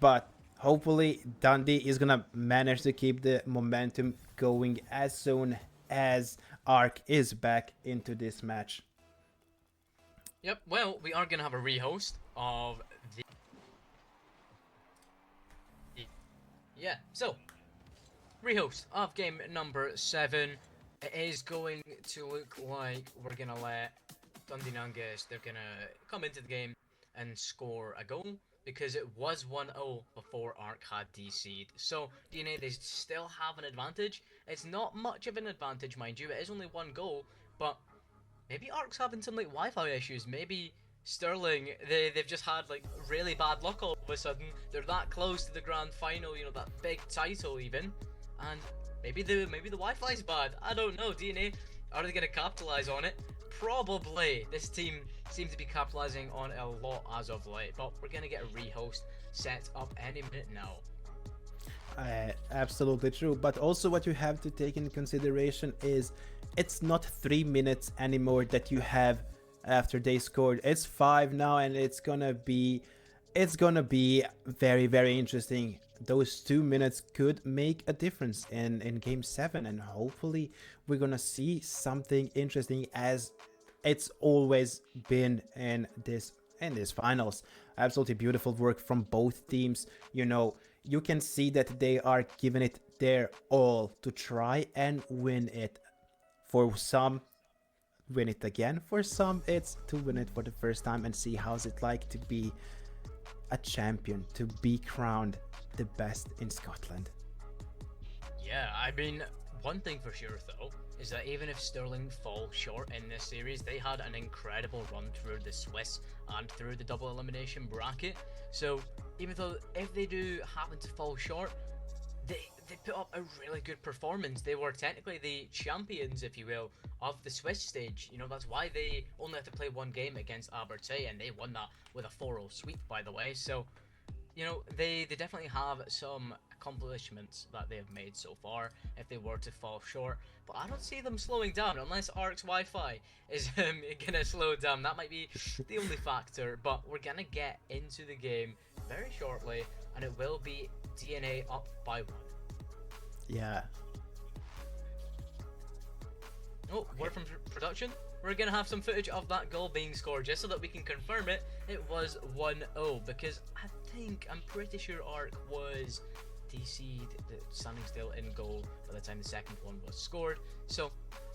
But hopefully Dundee is gonna manage to keep the momentum going as soon as Arc is back into this match. Yep, well, we are gonna have a rehost of the... Yeah, so, rehost of game number 7. It is going to look like we're gonna let Dundee and Angus, they're gonna come into the game and score a goal, because it was 1-0 before Arc had DC'd. So, DNA, they still have an advantage. It's not much of an advantage, mind you. It is only 1 goal, but maybe Arc's having some Wi-Fi issues. Maybe Sterling, they've just had really bad luck all of a sudden. They're that close to the grand final, that big title even, and maybe the Wi-Fi's bad. I don't know. DNA, are they gonna capitalize on it? Probably. This team seems to be capitalizing on a lot as of late, but we're gonna get a rehost set up any minute now. Absolutely true, but also what you have to take into consideration is it's not 3 minutes anymore that you have after they scored. It's 5 now, and it's gonna be very, very interesting. Those 2 minutes could make a difference in game 7, and hopefully we're gonna see something interesting, as it's always been in this finals. Absolutely beautiful work from both teams. You can see that they are giving it their all to try and win it. For some, win it again. For some, it's to win it for the first time and see how's it like to be a champion to be crowned the best in Scotland. Yeah, I mean, one thing for sure though is that even if Sterling fall short in this series, they had an incredible run through the Swiss and through the double elimination bracket. So even though if they do happen to fall short, they put up a really good performance. They were technically the champions, if you will, of the Swiss stage. You know, that's why they only had to play one game against Abertay, and they won that with a 4-0 sweep, by the way. So, you know, they definitely have some accomplishments that they have made so far if they were to fall short. But I don't see them slowing down unless ARC's Wi-Fi is gonna slow down. That might be the only factor. But we're gonna get into the game very shortly, and it will be DNA up by 1. Yeah. Oh, word from production. We're going to have some footage of that goal being scored just so that we can confirm it. It was 1-0 because I'm pretty sure ARC was DC'd, standing still in goal by the time the second one was scored. So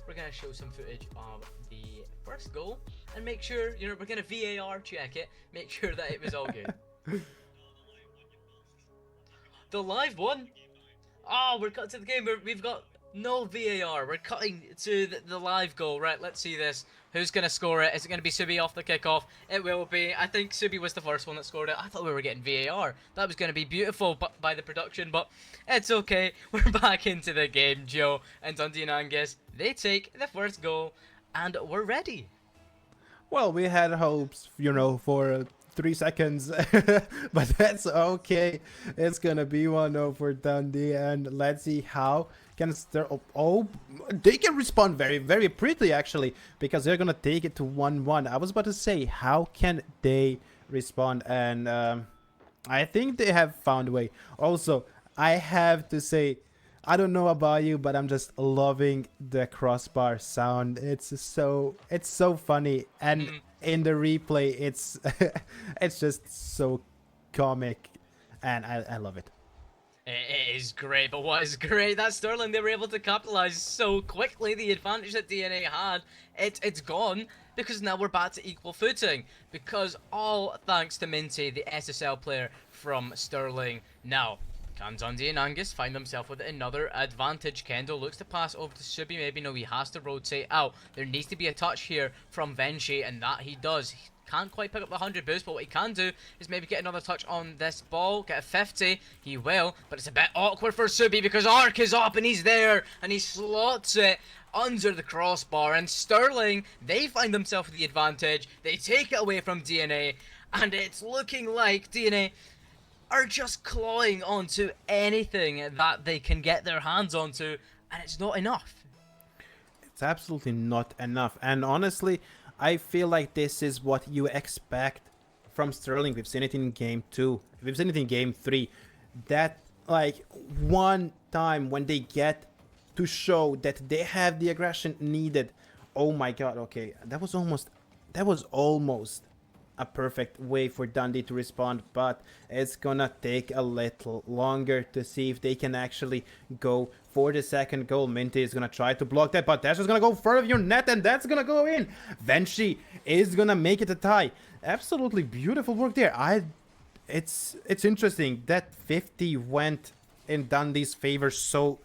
we're going to show some footage of the first goal and make sure, you know, we're going to VAR check it, make sure that it was all good. The live one? Oh, we're cut to the game. We've got no VAR. We're cutting to the live goal. Right, let's see this. Who's going to score it? Is it going to be Subi off the kickoff? It will be. I think Subi was the first one that scored it. I thought we were getting VAR. That was going to be beautiful by the production, but it's okay. We're back into the game, Joe. And Dundee and Angus, they take the first goal, and we're ready. Well, we had hopes, you know, for 3 seconds, but that's okay. It's gonna be 1-0 for Dundee, and let's see how can they can respond very, very pretty actually, because they're gonna take it to 1-1. I was about to say, how can they respond? And I think they have found a way. Also, I have to say, I don't know about you, but I'm just loving the crossbar sound. It's so funny, and in the replay, it's it's just so comic, and I love it. It is great, but what is great, that Sterling, they were able to capitalize so quickly. The advantage that DNA had, it's gone, because now we're back to equal footing, because all thanks to Minty, the SSL player from Sterling. Now, can Dundee and Angus find themselves with another advantage? Kendall looks to pass over to Subi. Maybe no, he has to rotate out. There needs to be a touch here from Venshi, and that he does. He can't quite pick up the 100 boost, but what he can do is maybe get another touch on this ball, get a 50. He will, but it's a bit awkward for Subi because ARC is up and he's there, and he slots it under the crossbar. And Sterling, they find themselves with the advantage. They take it away from DNA, and it's looking like DNA are just clawing onto anything that they can get their hands onto, and it's not enough. It's absolutely not enough, and honestly, I feel like this is what you expect from Sterling. We've seen it in game 2, we've seen it in game 3, that like one time when they get to show that they have the aggression needed. Oh my god, okay, that was almost a perfect way for Dundee to respond, but it's gonna take a little longer to see if they can actually go for the second goal. Minty is gonna try to block that, but that's just gonna go further of your net, and that's gonna go in. Venshi is gonna make it a tie. Absolutely beautiful work there. It's interesting that 50 went in Dundee's favor so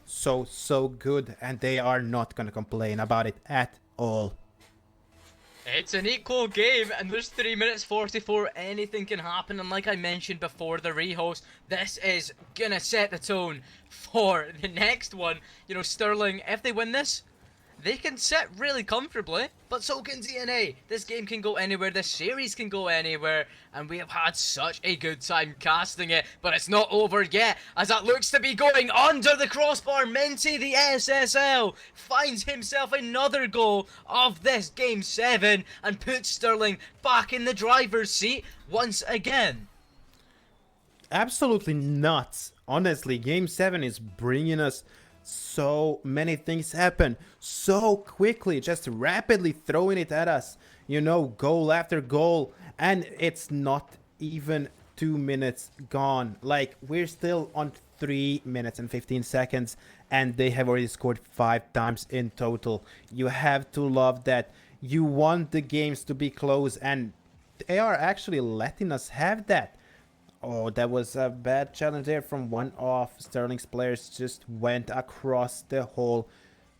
good, and they are not gonna complain about it at all. It's an equal game, and there's 3 minutes 44. Anything can happen, and like I mentioned before the rehost, this is gonna set the tone for the next one. You know, Sterling, if they win this, they can sit really comfortably, but so can DNA. This game can go anywhere, this series can go anywhere, and we have had such a good time casting it, but it's not over yet, as that looks to be going under the crossbar. Minty, the SSL, finds himself another goal of this game 7, and puts Sterling back in the driver's seat once again. Absolutely nuts. Honestly, game 7 is bringing us so many things happen so quickly, just rapidly throwing it at us, you know, goal after goal, and it's not even 2 minutes gone. Like, we're still on 3 minutes and 15 seconds, and they have already scored 5 times in total. You have to love that. You want the games to be close, and they are actually letting us have that. Oh, that was a bad challenge there from one of Sterling's players. Just went across the whole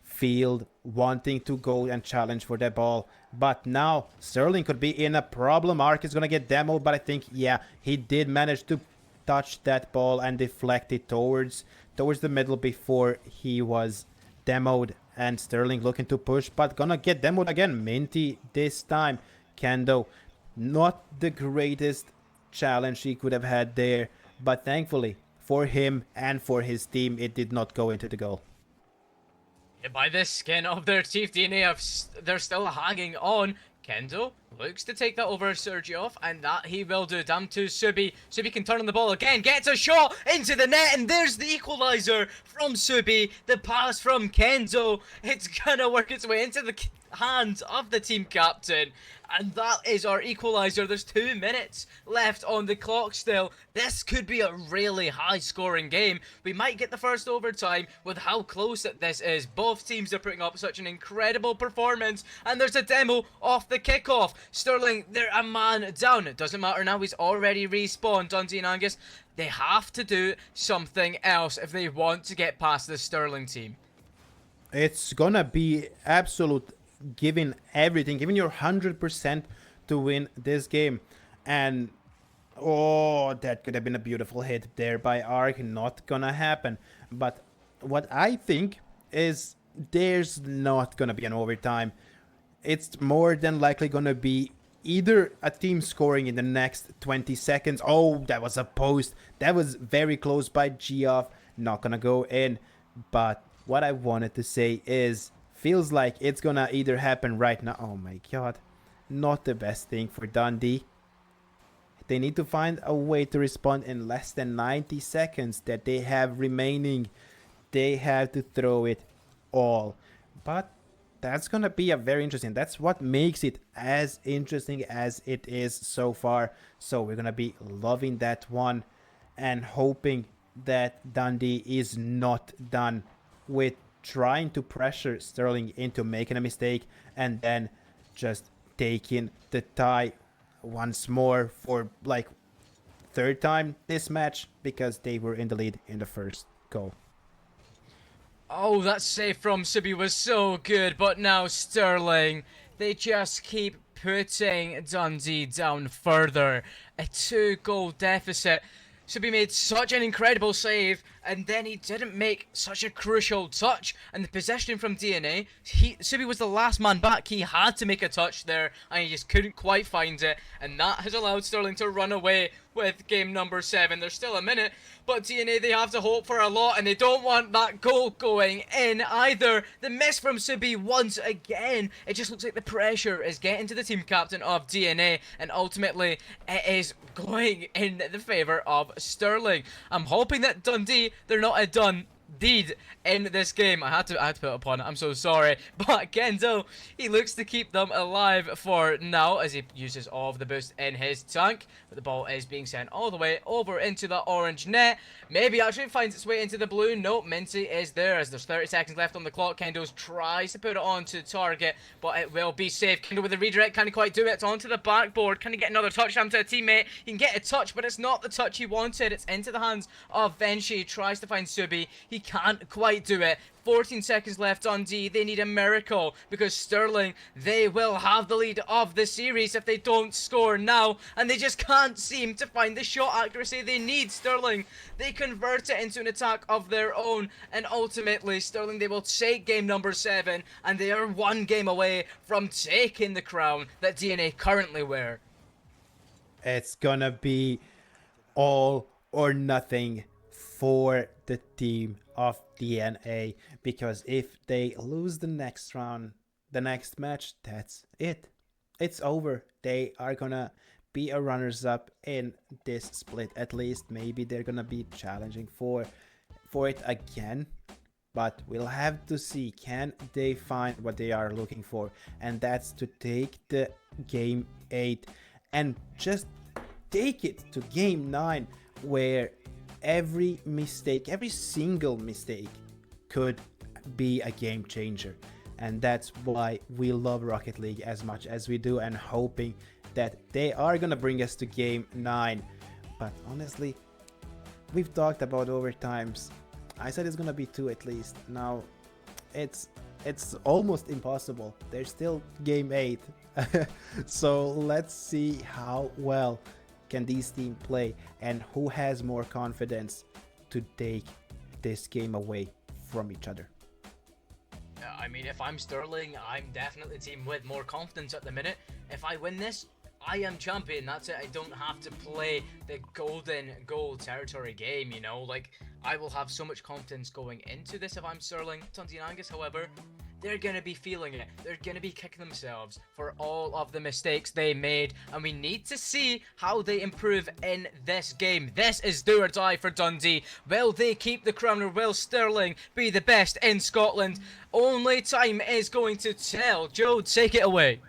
field wanting to go and challenge for that ball. But now Sterling could be in a problem. Ark is going to get demoed, but I think, yeah, he did manage to touch that ball and deflect it towards the middle before he was demoed. And Sterling looking to push, but gonna get demoed again. Minty this time. Kendo, not the greatest challenge he could have had there, but thankfully for him and for his team, it did not go into the goal. By the skin of their teeth, DNA, they're still hanging on. Kendo looks to take that over Sergio, and that he will do. Down to Subi. Subi can turn on the ball again, gets a shot into the net, and there's the equalizer from Subi. The pass from Kendo. It's gonna work its way into the hands of the team captain, and that is our equalizer. There's 2 minutes left on the clock still. This could be a really high scoring game. We might get the first overtime with how close this is. Both teams are putting up such an incredible performance, and there's a demo off the kickoff. Sterling, they're a man down. It doesn't matter now, he's already respawned. Dundee and Angus, they have to do something else if they want to get past the Sterling team. It's gonna be absolute giving everything, giving your 100% to win this game. And oh, that could have been a beautiful hit there by Ark. Not gonna happen. But what I think is there's not gonna be an overtime. It's more than likely gonna be either a team scoring in the next 20 seconds. Oh, that was a post. That was very close by Geoff. Not gonna go in. But what I wanted to say is, feels like it's gonna either happen right now. Oh my god. Not the best thing for Dundee. They need to find a way to respond in less than 90 seconds that they have remaining. They have to throw it all. But that's gonna be a very interesting. That's what makes it as interesting as it is so far. So we're gonna be loving that one and hoping that Dundee is not done with trying to pressure Sterling into making a mistake and then just taking the tie once more for like 3rd time this match, because they were in the lead in the first goal. Oh, that save from Subi was so good, but now Sterling, they just keep putting Dundee down further. A 2-goal deficit. Subi made such an incredible save, and then he didn't make such a crucial touch. And the possession from DNA, Subi was the last man back. He had to make a touch there, and he just couldn't quite find it. And that has allowed Sterling to run away with game number 7. There's still a minute, but DNA, they have to hope for a lot, and they don't want that goal going in either. The miss from Subi once again. It just looks like the pressure is getting to the team captain of DNA, and ultimately it is going in the favour of Sterling. I'm hoping that Dundee, they're not a done deed in this game. I had to put it upon it. I'm so sorry. But Kendo, he looks to keep them alive for now as he uses all of the boost in his tank. But the ball is being sent all the way over into the orange net. Maybe actually finds its way into the blue. Nope, Minty is there as there's 30 seconds left on the clock. Kendo tries to put it onto target, but it will be safe. Kendo with the redirect, can't quite do it. It's onto the backboard. Can he get another touchdown to a teammate? He can get a touch, but it's not the touch he wanted. It's into the hands of Venshi. He tries to find Subi. He can't quite do it. 14 seconds left on D. They need a miracle because Sterling, they will have the lead of the series if they don't score now, and they just can't seem to find the shot accuracy they need. Sterling, they convert it into an attack of their own, and ultimately Sterling, they will take game number 7, and they are 1 game away from taking the crown that DNA currently wear. It's gonna be all or nothing for the team of DNA, because if they lose the next round, the next match, that's it. It's over. They are gonna be a runners-up in this split. At least maybe they're gonna be challenging for it again, but we'll have to see. Can they find what they are looking for? And that's to take the game 8 and just take it to game 9, where every mistake, every single mistake could be a game changer. And that's why we love Rocket League as much as we do, and hoping that they are gonna bring us to game 9. But honestly, we've talked about overtimes. I said it's gonna be 2 at least. Now, it's almost impossible. There's still game 8. So let's see how well can these teams play and who has more confidence to take this game away from each other. I mean, if I'm Sterling, I'm definitely the team with more confidence at the minute. If I win this, I am champion. That's it. I don't have to play the golden goal territory game, you know? Like, I will have so much confidence going into this if I'm Sterling. Dundee and Angus, however, they're going to be feeling it. They're going to be kicking themselves for all of the mistakes they made. And we need to see how they improve in this game. This is do or die for Dundee. Will they keep the crown or will Sterling be the best in Scotland? Only time is going to tell. Joe, take it away.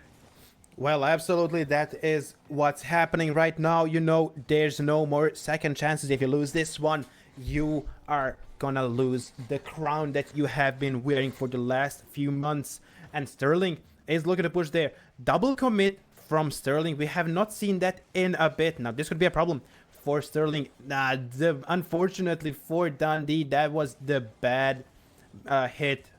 Well, absolutely, that is what's happening right now. You know, there's no more second chances. If you lose this one, you are gonna lose the crown that you have been wearing for the last few months. And Sterling is looking to push there. Double commit from Sterling. We have not seen that in a bit. Now, this could be a problem for Sterling. Unfortunately for Dundee, that was the bad hit.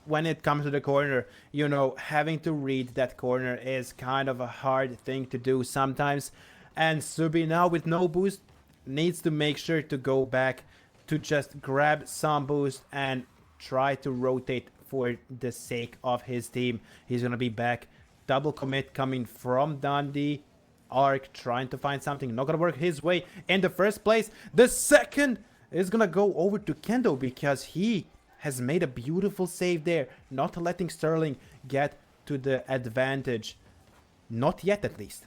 When it comes to the corner, you know, having to read that corner is kind of a hard thing to do sometimes. And Subi now with no boost needs to make sure to go back to just grab some boost and try to rotate for the sake of his team. He's going to be back. Double commit coming from Dundee. Arc trying to find something. Not going to work his way in the first place. The second is going to go over to Kendo because he has made a beautiful save there, not letting Sterling get to the advantage. Not yet, at least.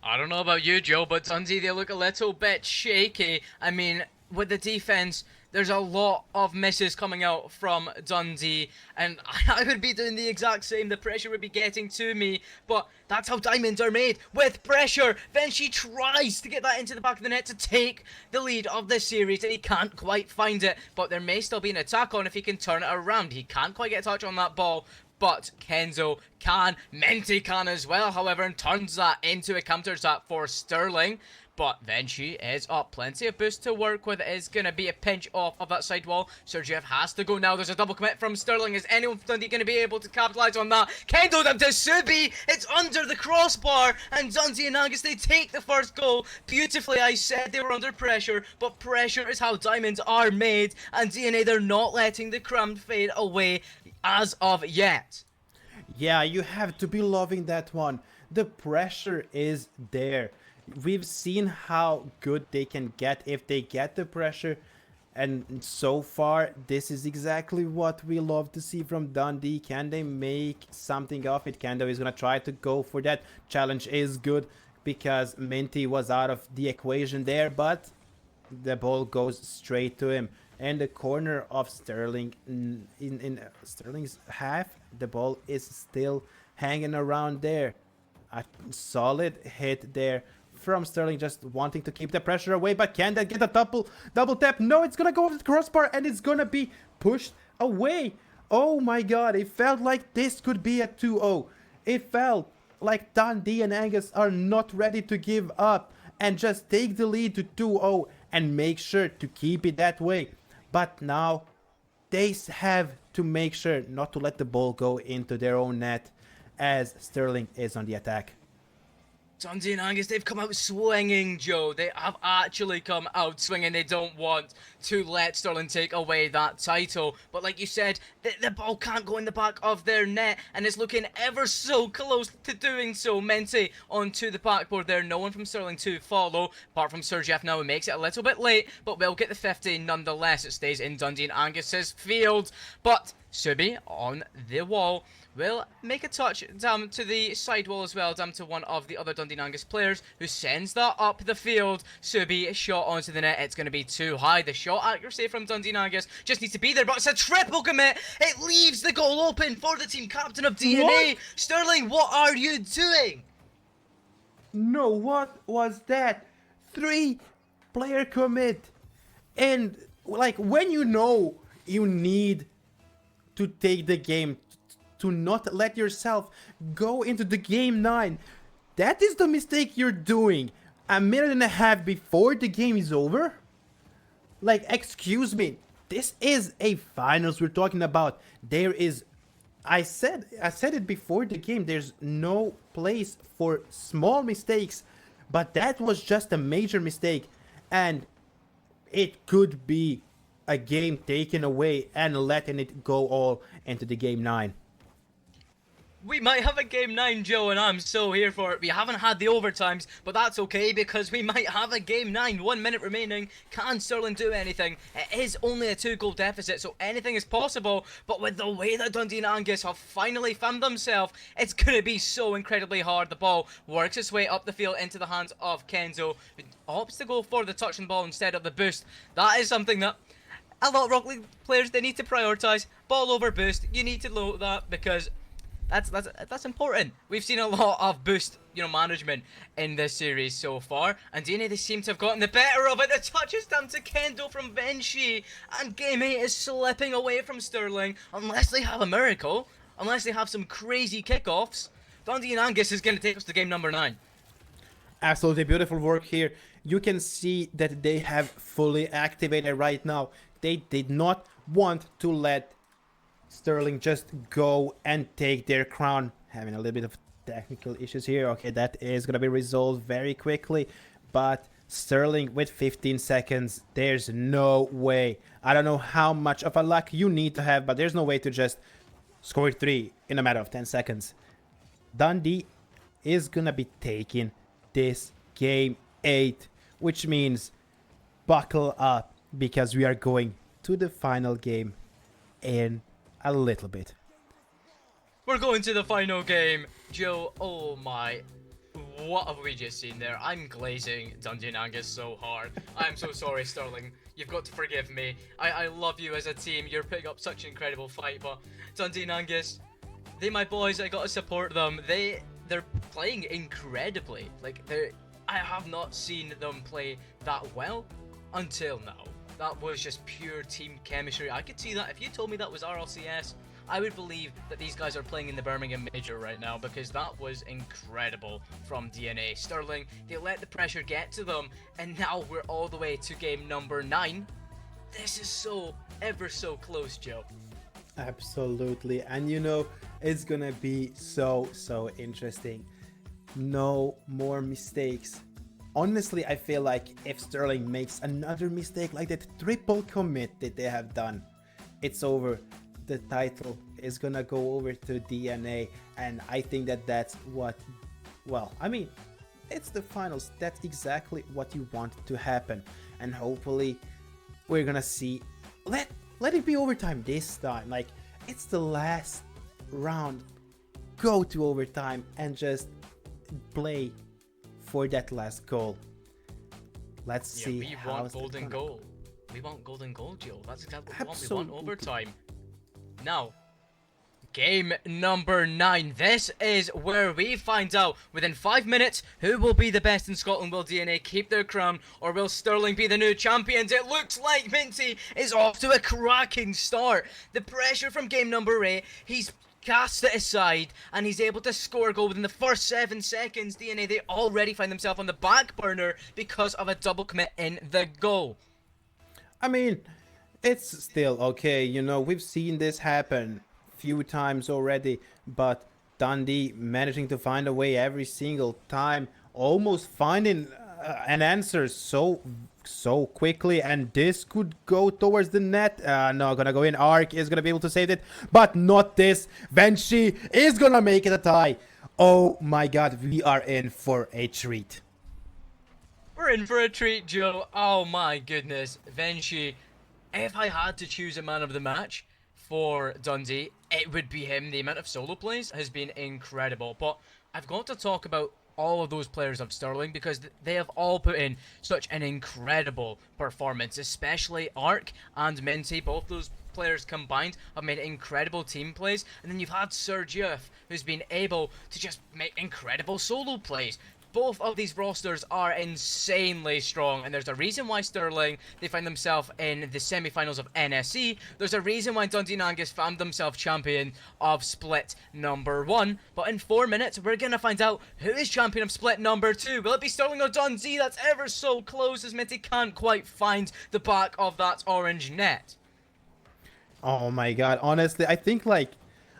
I don't know about you, Joe, but Dundee, they look a little bit shaky. I mean, with the defense, there's a lot of misses coming out from Dundee, and I would be doing the exact same. The pressure would be getting to me, but that's how diamonds are made, with pressure. Then she tries to get that into the back of the net to take the lead of this series, and he can't quite find it, but there may still be an attack on if he can turn it around. He can't quite get a touch on that ball, but Kenzo can. Menti can as well, however, and turns that into a counter-attack for Sterling. But then she is up. Plenty of boost to work with. It is going to be a pinch off of that side wall. Sergeyev has to go now. There's a double commit from Sterling. Is anyone from Dundee going to be able to capitalize on that? Kendo them to Subi. It's under the crossbar. And Dundee and Angus, they take the first goal. Beautifully, I said they were under pressure. But pressure is how diamonds are made. And DNA, they're not letting the crown fade away as of yet. Yeah, you have to be loving that one. The pressure is there. We've seen how good they can get if they get the pressure, and so far this is exactly what we love to see from Dundee. Can they make something of it? Kendo is gonna try to go for that. Challenge is good because Minty was out of the equation there, but the ball goes straight to him. And the corner of Sterling, in Sterling's half, the ball is still hanging around there. A solid hit there from Sterling, just wanting to keep the pressure away, but can that get a double tap? No, it's gonna go over the crossbar and it's gonna be pushed away. Oh my god, it felt like this could be a 2-0. It felt like Dundee and Angus are not ready to give up and just take the lead to 2-0 and make sure to keep it that way. But now they have to make sure not to let the ball go into their own net as Sterling is on the attack. Dundee and Angus, they've come out swinging, Joe. They have actually come out swinging. They don't want to let Sterling take away that title. But like you said, the ball can't go in the back of their net, and it's looking ever so close to doing so. Menti onto the backboard there. No one from Sterling to follow, apart from Sergeyev now. It makes it a little bit late, but we'll get the 50 nonetheless. It stays in Dundee and Angus's field. But Subi on the wall will make a touch down to the side wall as well, down to one of the other Dundee and Angus players, who sends that up the field. Subi shot onto the net. It's going to be too high. The shot accuracy from Dundee and Angus just needs to be there, but it's a triple commit. It leaves the goal open for the team captain of DNA. What? Sterling, what are you doing? No, what was that? 3-player commit. And like when you know you need to take the game, to not let yourself go into the game 9. That is the mistake you're doing. a minute and a half before the game is over? Like, excuse me, this is a finals we're talking about. There is, I said it before the game, there's no place for small mistakes, but that was just a major mistake, and it could be a game taken away and letting it go all into the game 9. We might have a game 9, Joe, and I'm so here for it. We haven't had the overtimes, but that's okay because we might have a game 9. 1 minute remaining. Can Sterling do anything? It is only a 2-goal deficit, so anything is possible. But with the way that Dundee and Angus have finally found themselves, it's going to be so incredibly hard. The ball works its way up the field into the hands of Kenzo, who opts to go for the touch and ball instead of the boost. That is something that a lot of Rocket League players, they need to prioritise. Ball over boost. You need to know that because that's important. We've seen a lot of boost, management in this series so far, and DNA, they seem to have gotten the better of it. The touch is down to Kendo from Venshi, and game 8 is slipping away from Sterling. Unless they have a miracle, unless they have some crazy kickoffs, Dundee and Angus is going to take us to game number 9. Absolutely beautiful work here. You can see that they have fully activated right now. They did not want to let Sterling just go and take their crown. Having a little bit of technical issues here. Okay, that is going to be resolved very quickly. But Sterling with 15 seconds, there's no way. I don't know how much of a luck you need to have, but there's no way to just score 3 in a matter of 10 seconds. Dundee is going to be taking this game 8, which means buckle up because we are going to the final game in a little bit. We're going to the final game. Joe, oh my, what have we just seen there? I'm glazing Dundee and Angus so hard. I'm so sorry, Sterling. You've got to forgive me. I love you as a team. You're putting up such an incredible fight, but Dundee and Angus, they my boys, I gotta support them. They're playing incredibly. I have not seen them play that well until now. That was just pure team chemistry. I could see that. If you told me that was RLCS, I would believe that these guys are playing in the Birmingham Major right now because that was incredible from DNA. Sterling, they let the pressure get to them, and now we're all the way to game number 9. This is so, ever so close, Joe. Absolutely. And it's gonna be so interesting. No more mistakes. Honestly, I feel like if Sterling makes another mistake like that triple commit that they have done, it's over. The title is gonna go over to DNA, and I think that's what, it's the finals. That's exactly what you want to happen, and hopefully we're gonna see, let it be overtime this time. Like, it's the last round. Go to overtime and just play for that last goal. Let's see. We want golden goal. We want golden goal, Joe. That's exactly what we want. We want overtime. Now, game number 9. This is where we find out within 5 minutes who will be the best in Scotland. Will DNA keep their crown, or will Sterling be the new champions? It looks like Minty is off to a cracking start. The pressure from game number 8, he's cast it aside, and he's able to score a goal within the first 7 seconds. DNA, they already find themselves on the back burner because of a double commit in the goal. It's still okay. We've seen this happen few times already, but Dundee managing to find a way every single time, almost finding an answer so quickly, and this could go towards the net. No, gonna go in. Ark is gonna be able to save it, but not this. Venshi is gonna make it a tie. Oh my god, we are in for a treat. We're in for a treat, Joe. Oh my goodness. Venshi, if I had to choose a man of the match for Dundee, it would be him. The amount of solo plays has been incredible, but I've got to talk about all of those players of Sterling because they have all put in such an incredible performance, especially Ark and Minty. Both those players combined have made incredible team plays, and then you've had Sergiev, who's been able to just make incredible solo plays. both of these rosters are insanely strong, and there's a reason why Sterling, they find themselves in the semi-finals of NSE. There's a reason why Dundee and Angus found themselves champion of split number 1. But in 4 minutes, we're gonna find out who is champion of split number 2. Will it be Sterling or Dundee? That's ever so close, as Minty can't quite find the back of that orange net. Oh my god, honestly, I think like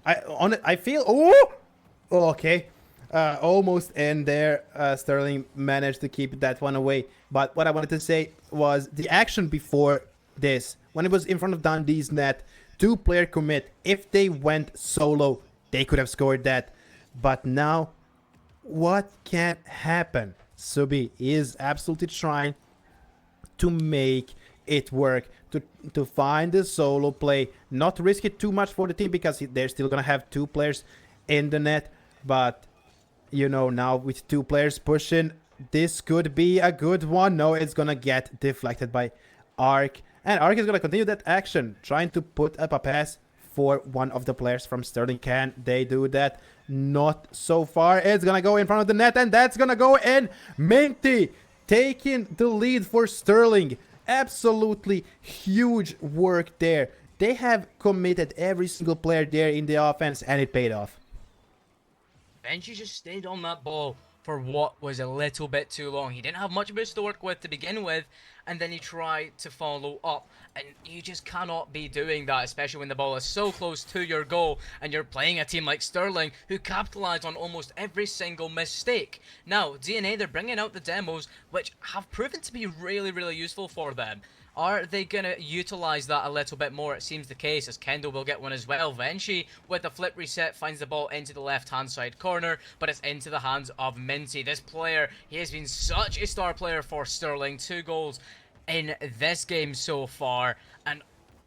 I feel okay. Almost in there. Sterling managed to keep that one away. But what I wanted to say was the action before this, when it was in front of Dundee's net, 2-player commit. If they went solo, they could have scored that. But now, what can happen? Subi is absolutely trying to make it work, to find the solo play, not risk it too much for the team, because they're still gonna have 2 players in the net. But you know, now with 2 players pushing, this could be a good one. No, it's gonna get deflected by Ark, and Ark is gonna continue that action, trying to put up a pass for one of the players from Sterling. Can they do that? Not so far. It's gonna go in front of the net, and that's gonna go in. Minty taking the lead for Sterling. Absolutely huge work there. They have committed every single player there in the offense, and it paid off. Benji just stayed on that ball for what was a little bit too long. He didn't have much boost to work with to begin with, and then he tried to follow up. And you just cannot be doing that, especially when the ball is so close to your goal and you're playing a team like Sterling, who capitalized on almost every single mistake. Now, DNA, they're bringing out the demos, which have proven to be really useful for them. Are they going to utilize that a little bit more? It seems the case, as Kendall will get one as well. Venshi, with a flip reset, finds the ball into the left-hand side corner, but it's into the hands of Minty. This player, he has been such a star player for Sterling. 2 goals in this game so far, and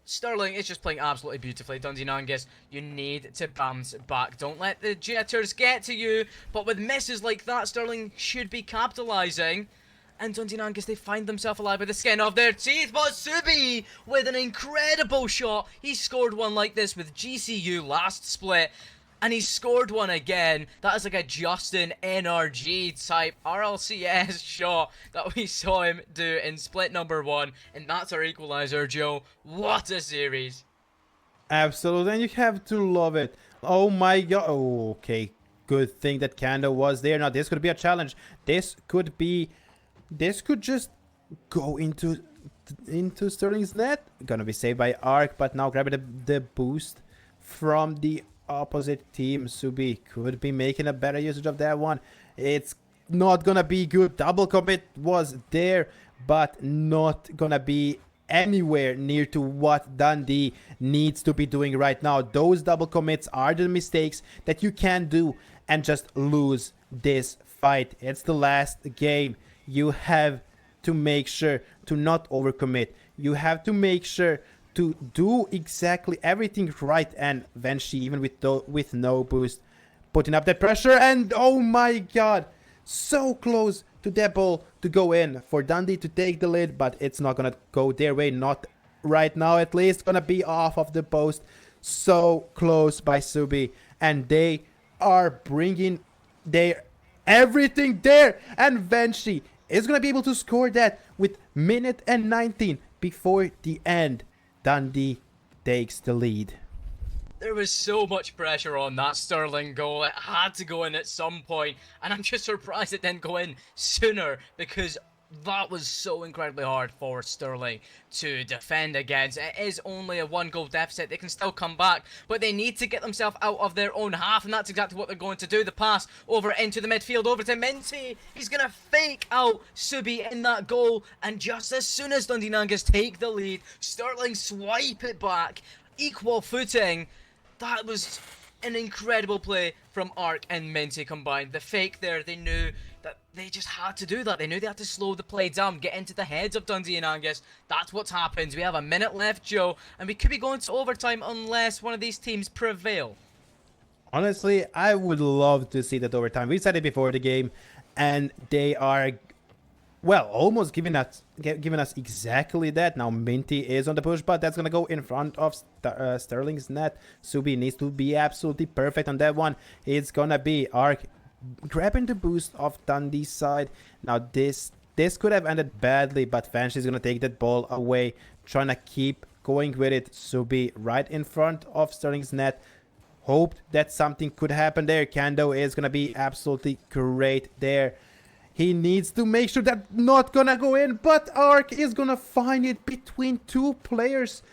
Sterling is just playing absolutely beautifully. Dundee and Angus, you need to bounce back. Don't let the jitters get to you, but with misses like that, Sterling should be capitalizing. And Dundee and Angus, they find themselves alive by the skin of their teeth. But Subi, with an incredible shot, he scored one like this with GCU last split. And he scored one again. That is like a Justin NRG type RLCS shot that we saw him do in split number 1. And that's our equalizer, Joe. What a series. Absolutely, and you have to love it. Oh my god. Oh, okay. Good thing that Kando was there. Now, this could be a challenge. This could just go into Sterling's net. Gonna be saved by Ark, but now grabbing the boost from the opposite team. Subi could be making a better usage of that one. It's not gonna be good. Double commit was there, but not gonna be anywhere near to what Dundee needs to be doing right now. Those double commits are the mistakes that you can do and just lose this fight. It's the last game. You have to make sure to not overcommit. You have to make sure to do exactly everything right. And Venshi, even with no boost, putting up that pressure, and oh my god, so close to that ball to go in for Dundee to take the lead, but it's not gonna go their way, not right now at least. Gonna be off of the post. So close by Subi, and they are bringing their everything there, and Venshi is gonna be able to score that with minute and 19 before the end. Dundee takes the lead. There was so much pressure on that Sterling goal. It had to go in at some point, and I'm just surprised it didn't go in sooner, because that was so incredibly hard for Sterling to defend against. It is only a 1-goal deficit. They can still come back, but they need to get themselves out of their own half, and that's exactly what they're going to do. The pass over into the midfield, over to Minty. He's going to fake out Subi in that goal, and just as soon as Dundee and Angus take the lead, Sterling swipe it back. Equal footing. That was an incredible play from Ark and Minty combined. The fake there, they knew that they just had to do that. They knew they had to slow the play down, get into the heads of Dundee and Angus. That's what's happened. We have a minute left, Joe, and we could be going to overtime unless one of these teams prevail. Honestly, I would love to see that overtime. We said it before the game, and they are, well, almost giving us exactly that. Now Minty is on the push, but that's gonna go in front of Sterling's net. Subi needs to be absolutely perfect on that one. It's gonna be Ark grabbing the boost of Dundee's side. Now this could have ended badly, but Vanshi is gonna take that ball away, trying to keep going with it. Subi right in front of Sterling's net. Hoped that something could happen there. Kendo is gonna be absolutely great there. He needs to make sure that not gonna go in, but Ark is gonna find it between two players.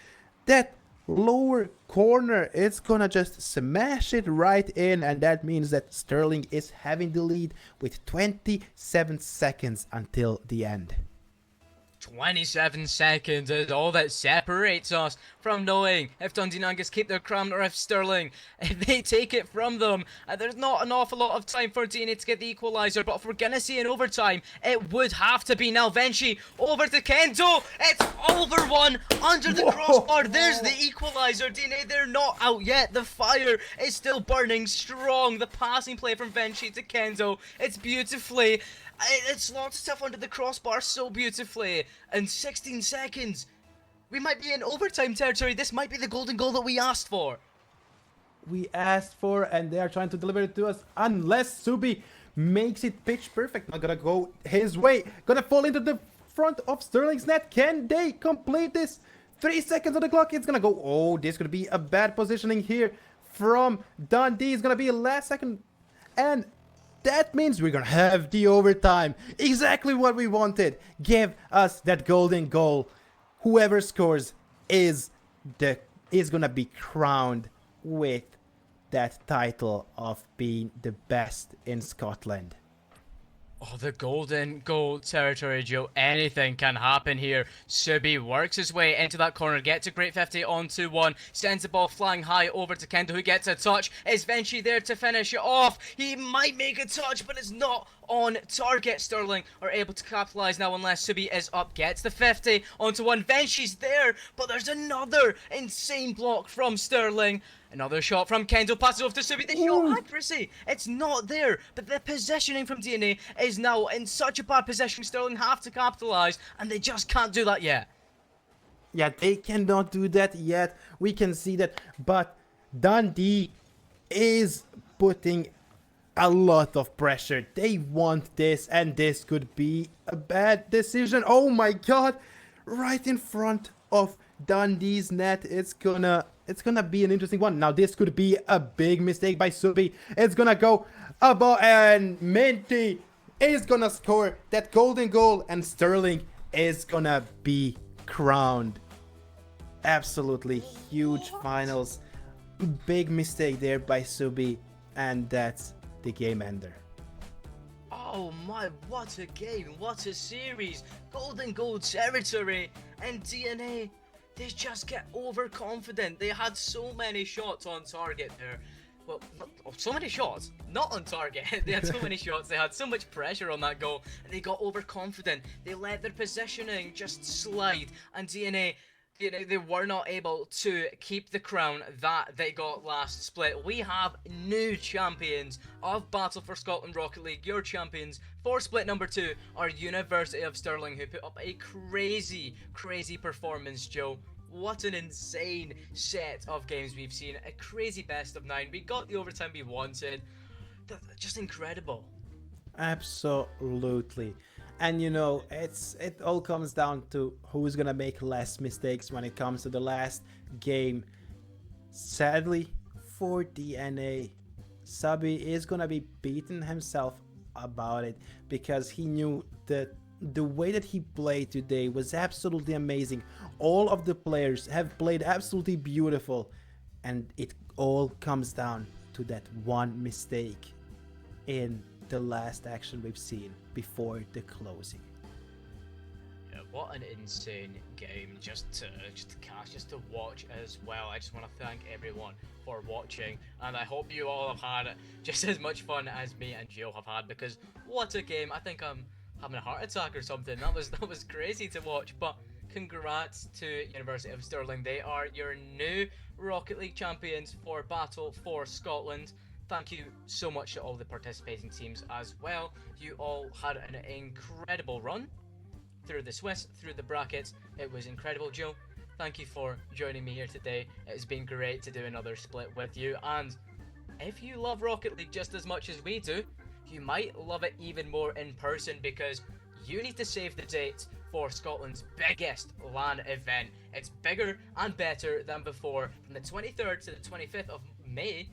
That lower corner, it's gonna just smash it right in, and that means that Sterling is having the lead with 27 seconds until the end. 27 seconds is all that separates us from knowing if Dundee and Angus keep their crown or if Sterling, if they take it from them. There's not an awful lot of time for DNA to get the equaliser, but if we're gonna see an overtime, it would have to be now. Venshi over to Kendo. It's over one under the crossbar. There's the equaliser. DNA, they're not out yet. The fire is still burning strong. The passing play from Venshi to Kendo. It's beautifully. It slots itself under the crossbar so beautifully. In 16 seconds, we might be in overtime territory. This might be the golden goal that we asked for. We asked for, and they are trying to deliver it to us. Unless Subi makes it pitch perfect. Not gonna go his way. Gonna fall into the front of Sterling's net. Can they complete this? 3 seconds on the clock. It's gonna go. Oh, this could be a bad positioning here from Dundee. It's gonna be a last second. And that means we're gonna have the overtime. Exactly what we wanted. Give us that golden goal. Whoever scores is gonna be crowned with that title of being the best in Scotland. Oh, the golden goal territory, Joe. Anything can happen here. Subi works his way into that corner, gets a great 50 on 2-1, sends the ball flying high over to Kendo, who gets a touch. Is Venshi there to finish it off? He might make a touch, but it's not on target. Sterling are able to capitalise now unless Subi is up, gets the 50 onto one. Venshi's there, but there's another insane block from Sterling. Another shot from Kendo, passes off to Subi. The shot accuracy, it's not there, but the positioning from DNA is now in such a bad position. Sterling have to capitalise, and they just can't do that yet. Yeah, they cannot do that yet. We can see that, but Dundee is putting a lot of pressure. They want this, and this could be a bad decision. Oh my god, right in front of Dundee's net. It's gonna be an interesting one. Now this could be a big mistake by Subi. It's gonna go above, and Minty is gonna score that golden goal, and Sterling is gonna be crowned. Absolutely huge finals. Big mistake there by Subi, and that's the game ender. Oh my, what a game, what a series. Golden goal territory, and DNA, they just get overconfident. They had so many shots on target there. Well, so many shots, not on target. They had so many shots, they had so much pressure on that goal, and they got overconfident. They let their positioning just slide, and DNA, they were not able to keep the crown that they got last split. We have new champions of Battle for Scotland Rocket League. Your champions for split number 2 are University of Stirling, who put up a crazy performance, Joe. What an insane set of games we've seen. A crazy best of 9. We got the overtime we wanted. Just incredible. Absolutely. And you know, it all comes down to who's gonna make less mistakes when it comes to the last game. Sadly for DNA, Sabi is gonna be beating himself about it, because he knew that the way that he played today was absolutely amazing. All of the players have played absolutely beautiful, and it all comes down to that one mistake in the last action we've seen before the closing. Yeah, what an insane game just to catch, just to watch as well. I just want to thank everyone for watching, and I hope you all have had just as much fun as me and Gio have had, because what a game. I think I'm having a heart attack or something. That was crazy to watch. But congrats to University of Stirling. They are your new Rocket League champions for Battle for Scotland. Thank you so much to all the participating teams as well. You all had an incredible run through the Swiss, through the brackets. It was incredible. Joe, thank you for joining me here today. It's been great to do another split with you. And if you love Rocket League just as much as we do, you might love it even more in person because you need to save the date for Scotland's biggest LAN event. It's bigger and better than before. From the 23rd to the 25th of May,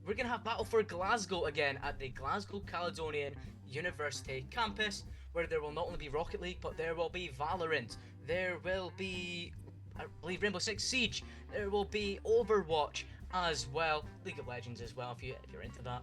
we're going to have Battle for Glasgow again at the Glasgow Caledonian University campus, where there will not only be Rocket League, but there will be Valorant. There will be, I believe, Rainbow Six Siege. There will be Overwatch as well. League of Legends as well, if you're into that.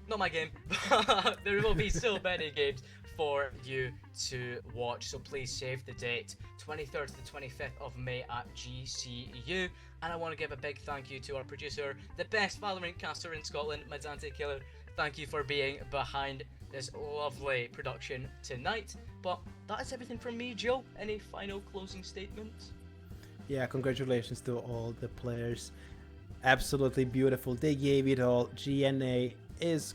Not my game, but there will be so many games for you to watch, so please save the date, 23rd to the 25th of May at GCU. And I want to give a big thank you to our producer, the best Valorant caster in Scotland, Madante Killer. Thank you for being behind this lovely production tonight. But that is everything from me, Joe. Any final closing statements? Yeah, congratulations to all the players. Absolutely beautiful. They gave it all. DNA is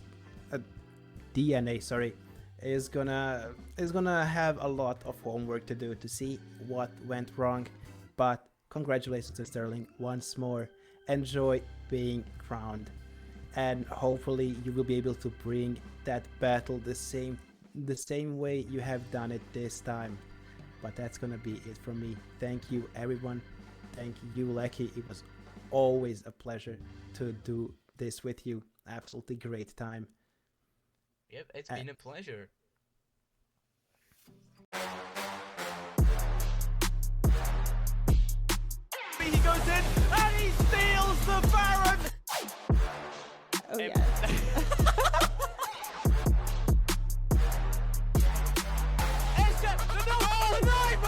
gonna have a lot of homework to do to see what went wrong, but congratulations to Sterling once more. Enjoy being crowned, and hopefully you will be able to bring that battle the same way you have done it this time. But that's gonna be it from me. Thank you everyone. Thank you Lecky. It was always a pleasure to do this with you. Absolutely great time. Yep, it's been a pleasure. He goes in and he steals the Baron. Oh yeah. S1 the knife.